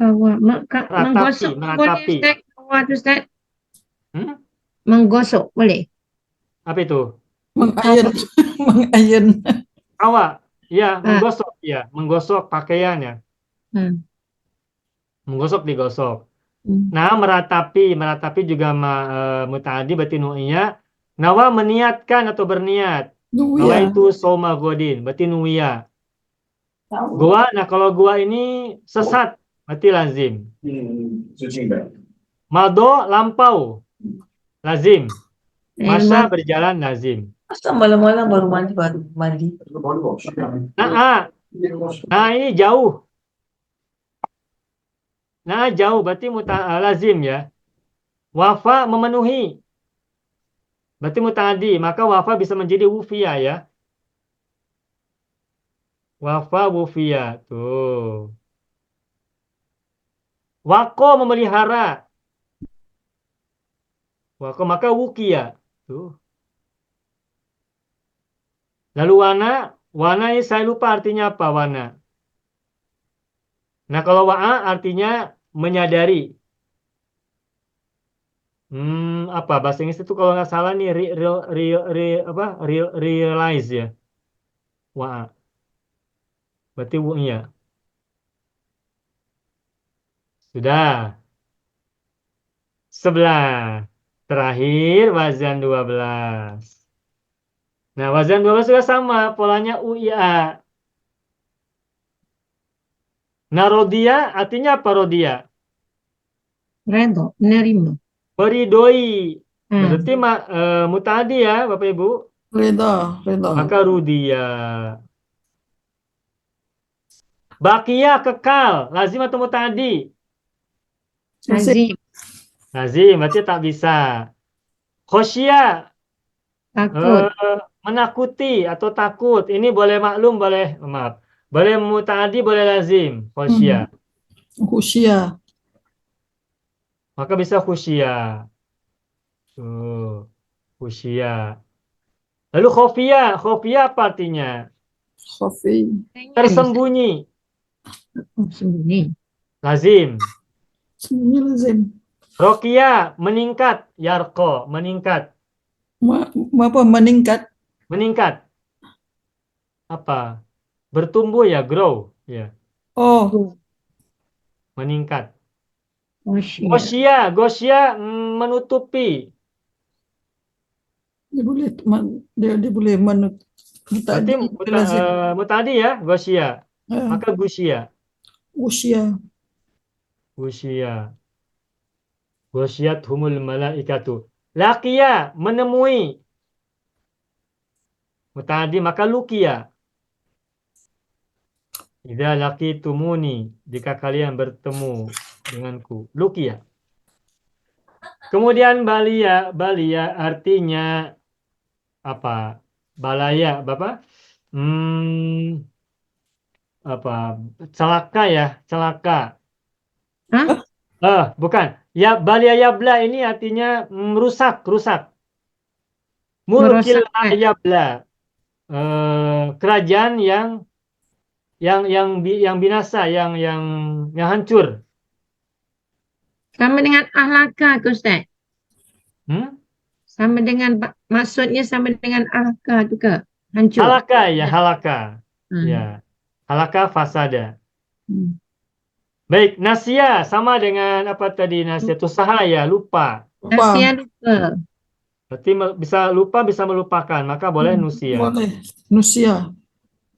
Menggosok meratapi. boleh Ustaz? Kawa tu Ustaz? Menggosok boleh? Apa itu? Mengayen. Kawa, ya, menggosok ya, menggosok pakaian ya. Menggosok, digosok. Nah, meratapi juga mutaaddi berarti nu'iyya. Nawa meniatkan atau berniat. Nuya. Nawaitu soma godin, berarti nuya. Gua, nah kalau gua ini sesat, berarti lazim. Mado lampau, lazim. Masa berjalan lazim. Masa malam-malam baru mandi. Nah, nah ini jauh. Nah jauh berarti lazim ya. Wafa memenuhi. Berarti muta'addi, maka wafa bisa menjadi wufiya ya. Wafa wufiya. Tuh. Wako memelihara. Wako maka wukiya. Tuh. Lalu wana ini saya lupa artinya apa wana. Nah kalau wa'a artinya menyadari. Apa bahasa Inggris itu kalau nggak salah nih realize ya. Wa'a. Berarti iya. Sudah. 11. Terakhir wazan 12. Nah, wazan 12 juga sama, polanya UIA. Nah, rodia artinya apa rodia? Redha, menerima. Meridoi. Hmm. Berarti mutadi ya, Bapak Ibu. Reda. Maka rudia. Bakia kekal, lazim atau mutadi? Lazim, Lazim, berarti tak bisa. Khosyia, takut. menakuti atau takut. Ini boleh maklum, boleh maaf. Boleh mutadi, boleh lazim. Khosyia. Khusyia. Maka bisa khusyia. Tuh, khusyia. Lalu khofiyah apa artinya? Khafi. Tersembunyi. Sembunyi. Lazim. Semuanya lazim. Rokia, meningkat. Yarko, meningkat. Apa meningkat? Meningkat. Apa? Bertumbuh ya, grow. Ya, Oh, meningkat. Khosya. Gosya dia menutupi. boleh Berarti lazim. mutadi ya, gosya. Maka gusya. Usia. Gusya. Gosyat humul malaikatu. Laqiya, menemui. Mutadi maka lukiya. Idza laqitumuni, jika kalian bertemu denganku. Lukiya. Kemudian balia artinya apa? Balaya, Bapak? Apa? Celaka ya, celaka. Hah? Bukan. Ya, balia yabla ini artinya rusak. Mulkil Merosakkan. yabla. Kerajaan yang binasa, yang hancur. Sama dengan ahlaka ke Ustaz? Sama dengan, maksudnya sama dengan ahlaka tu ke? Hancur. Halaka ya, halaka. Hmm. Ya. Halaka fasada. Hmm. Baik, nasia sama dengan apa tadi nasia itu sahaya, lupa. Nasia lupa. Berarti bisa lupa, bisa melupakan, maka boleh nusia. Boleh. Nusia.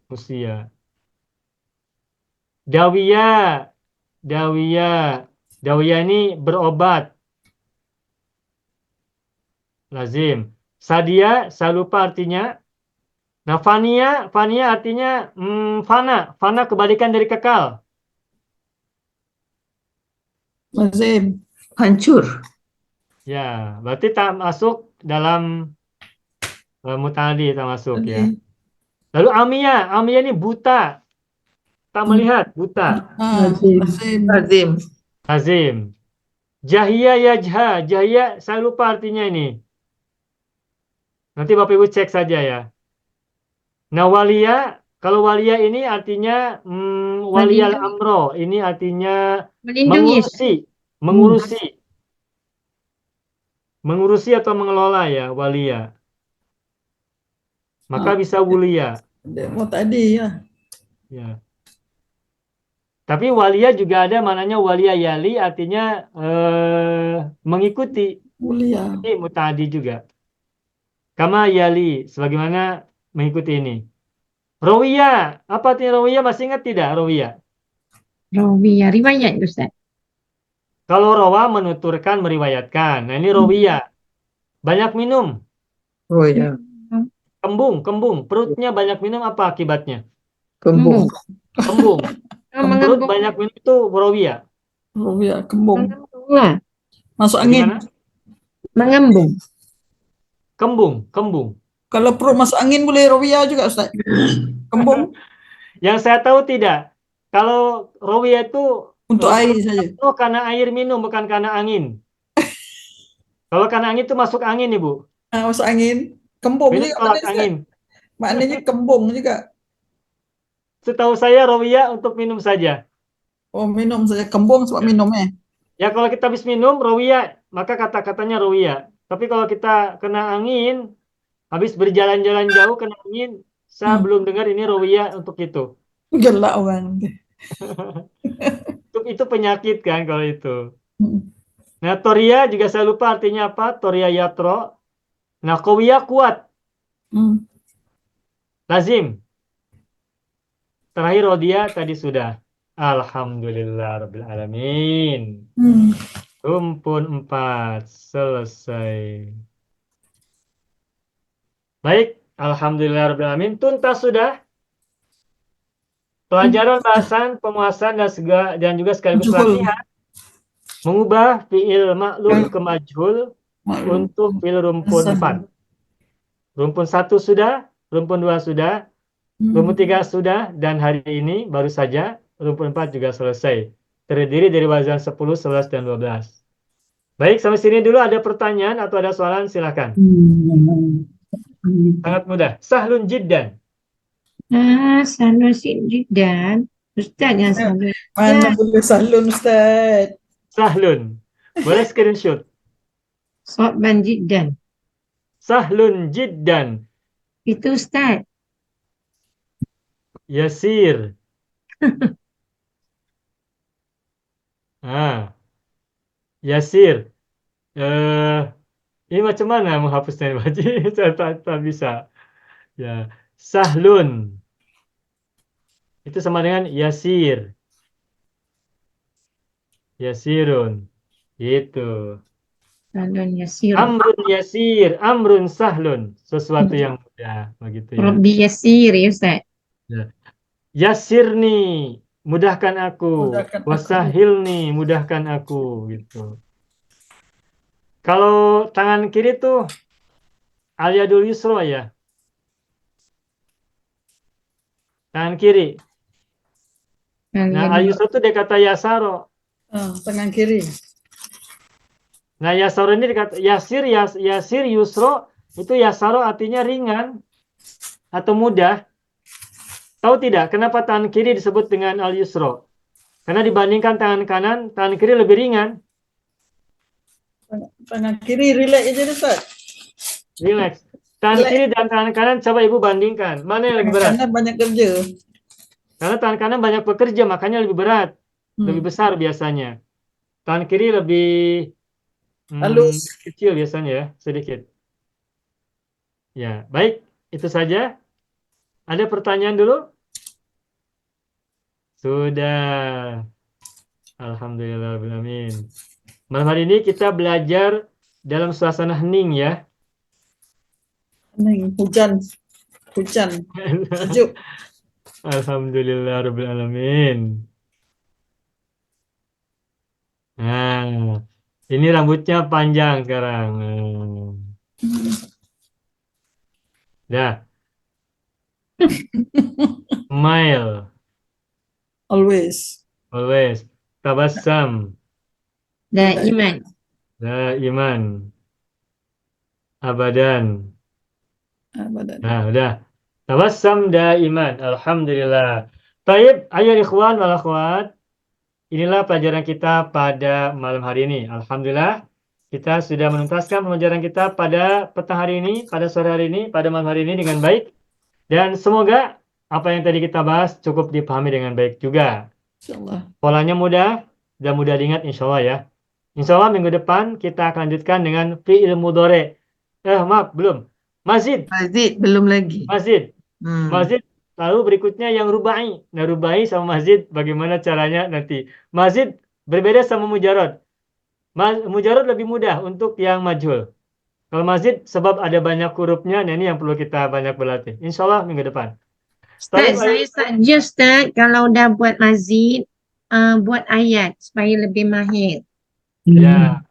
Nusia. Dawiyah ini berobat. Lazim. Sadia, saya lupa artinya. Nah, fania artinya fana kebalikan dari kekal. Lazim. Hancur. Ya, berarti tak masuk dalam mutadi, tak masuk ya. Lalu amia ini buta. Tak melihat, buta. Lazim. Lazim. Jahia yajha, jahia saya lupa artinya ini. Nanti Bapak Ibu cek saja ya. Nah, walia, kalau walia ini artinya waliyal amro, ini artinya Melindungi. mengurusi atau mengelola ya, walia. Maka bisa wulia. Mau tadi ya. Ya. Tapi walia juga ada maknanya walia yali, artinya mengikuti. Mulia. Ini mutadi juga. Kama yali, sebagaimana mengikuti ini. Rawiya, apa artinya rawiya? Masih ingat tidak rawiya? Rawiyah, riwayat Ustaz. Kalau rawa menuturkan, meriwayatkan. Nah ini rawiya. Banyak minum, Oh ya, kembung. Perutnya banyak minum apa akibatnya? kembung. Kembung. Perut Mengembung. banyak minum itu rawiya. Oh ya, kembung. Mengembung lah. Masuk angin. Bagaimana? Mengembung. Kembung. Kalau perut masuk angin boleh rawiyah juga Ustaz. Kembung Yang saya tahu tidak. Kalau rawiya itu untuk air saja. oh, karena air minum, bukan karena angin. Kalau karena angin itu masuk angin, Ibu. Masuk angin. Kembung Ini juga tolak maknanya, Ustaz. angin. Maknanya kembung juga. Setahu saya rawiya untuk minum saja. Oh, minum saja. Kembung sebab minum Ya kalau kita habis minum rawiya, maka kata-katanya rawiya. Tapi kalau kita kena angin, habis berjalan-jalan jauh kena angin, saya belum dengar ini rawiya untuk itu. Gelak orang. Itu penyakit kan kalau itu. Hmm. Nah, toria juga saya lupa artinya apa. Toria yatro. Nah, qawiya kuat. Hmm. Lazim. Terakhir rodia tadi sudah. Alhamdulillah Rabbil Alamin. Hmm. Rumpun 4 selesai. Baik, Alhamdulillah Rabbil Alamin. Tuntas sudah. Pelajaran bahasan, penguasaan dan juga sekaligus Majhul. latihan mengubah fiil maklum ke majhul untuk fiil rumpun 4. Rumpun 1 sudah, rumpun 2 sudah, rumpun 3 sudah, dan hari ini baru saja rumpun 4 juga selesai. Terdiri dari wazan 10, 11, dan 12. Baik, sampai sini dulu. Ada pertanyaan atau ada soalan? Silakan. Sangat mudah. Sahlun jiddan. Salun jiddan. Ustaz yang salun. Mana boleh salun Ustaz. Sahlun. Boleh screenshot. Soban jiddan. Sahlun jiddan. Itu Ustaz. Yasir. Yasir. Ini macam mana menghapusnya Baji? Saya tak bisa. Ya, sahlun. Itu sama dengan yasir. Yasirun. Gitu. Salun yasir. Amrun yasir, amrun sahlun. Sesuatu yang mudah, begitu ya. Rabbi yasir ya Ustaz. Yasirni, mudahkan aku. Mudahkan aku. Wasahilni, mudahkan aku, gitu. Kalau tangan kiri tuh al-yadul yusra ya. Tangan kiri. Nah, al-yusra itu dia kata yasaro. Tangan kiri. Nah, yasaro ini dikata yasir yusro, itu yasaro artinya ringan atau mudah. Tahu tidak kenapa tangan kiri disebut dengan al-yusro? Karena dibandingkan tangan kanan, tangan kiri lebih ringan. Tangan kiri relax aja Ustaz. Relax. Tangan kiri dan tangan kanan coba Ibu bandingkan. Mana yang lebih berat? Karena banyak kerja. Karena tangan kanan banyak bekerja, makanya lebih berat. Lebih besar biasanya. Tangan kiri lebih halus. Kecil biasanya ya, sedikit. Ya, baik. Itu saja. Ada pertanyaan dulu? Sudah. Alhamdulillahirrahmanirrahim. Malam hari ini kita belajar dalam suasana hening ya. Hening, hujan. Sejuk. Alhamdulillahirrahmanirrahim. Nah, ini rambutnya panjang sekarang. Dah. Smile. Always. Tabassam. Daiman. Iman. Abadan. Nah, udah. Tabassam daiman. Alhamdulillah. Baik, ayo ikhwan wal akhwat. Inilah pelajaran kita pada malam hari ini. Alhamdulillah, kita sudah menuntaskan pelajaran kita pada petang hari ini, pada sore hari ini, pada malam hari ini dengan baik. Dan semoga apa yang tadi kita bahas cukup dipahami dengan baik juga. Insyaallah. Polanya mudah dan mudah diingat insyaallah ya. Insyaallah minggu depan kita akan lanjutkan dengan fi'il mudhari. Maaf, belum. Mazid, Mazid belum lagi. mazid, Hmm. mazid. Lalu berikutnya yang rubai. Nah, rubai sama mazid bagaimana caranya nanti. Mazid berbeda sama mujarad. Mujarad lebih mudah untuk yang majhul. Kalau mazid sebab ada banyak hurufnya, nah ini yang perlu kita banyak berlatih. Insya Allah minggu depan. Ustaz, saya suggest Ustaz, kalau dah buat mazid, buat ayat supaya lebih mahir. Ya,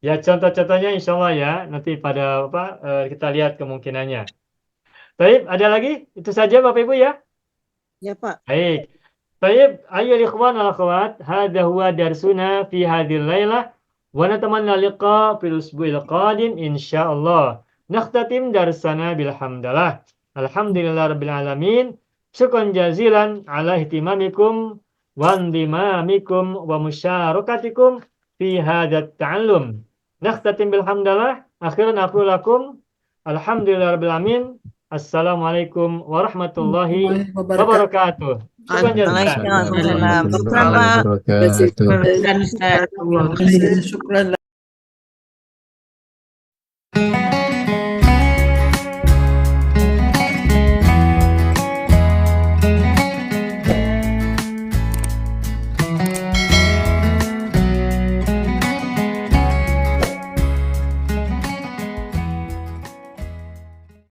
ya contoh-contohnya insya Allah ya. Nanti pada kita lihat kemungkinannya. Baik, ada lagi? Itu saja Bapak Ibu ya. Ya Pak. Baik. Baik, ayo ikhwan wal akhwat, hadha huwa darsuna fi hadhil lailah wa natamanna liqa fil usbu'il qadim insyaallah. Nakhtatim darsana bilhamdalillah. Alhamdulillah rabbil alamin. Syukran jazilan ala ihtimamikum wa indimamikum wa musyarakatikum fi hadat ta'allum. Nakhtatim bilhamdalillah. Akhiran aqulu lakum alhamdulillah rabbil alamin. Assalamualaikum warahmatullahi wabarakatuh. Syukran jazilan. Waalaikumsalam. Syukran Pak. Terima kasih. Syukran.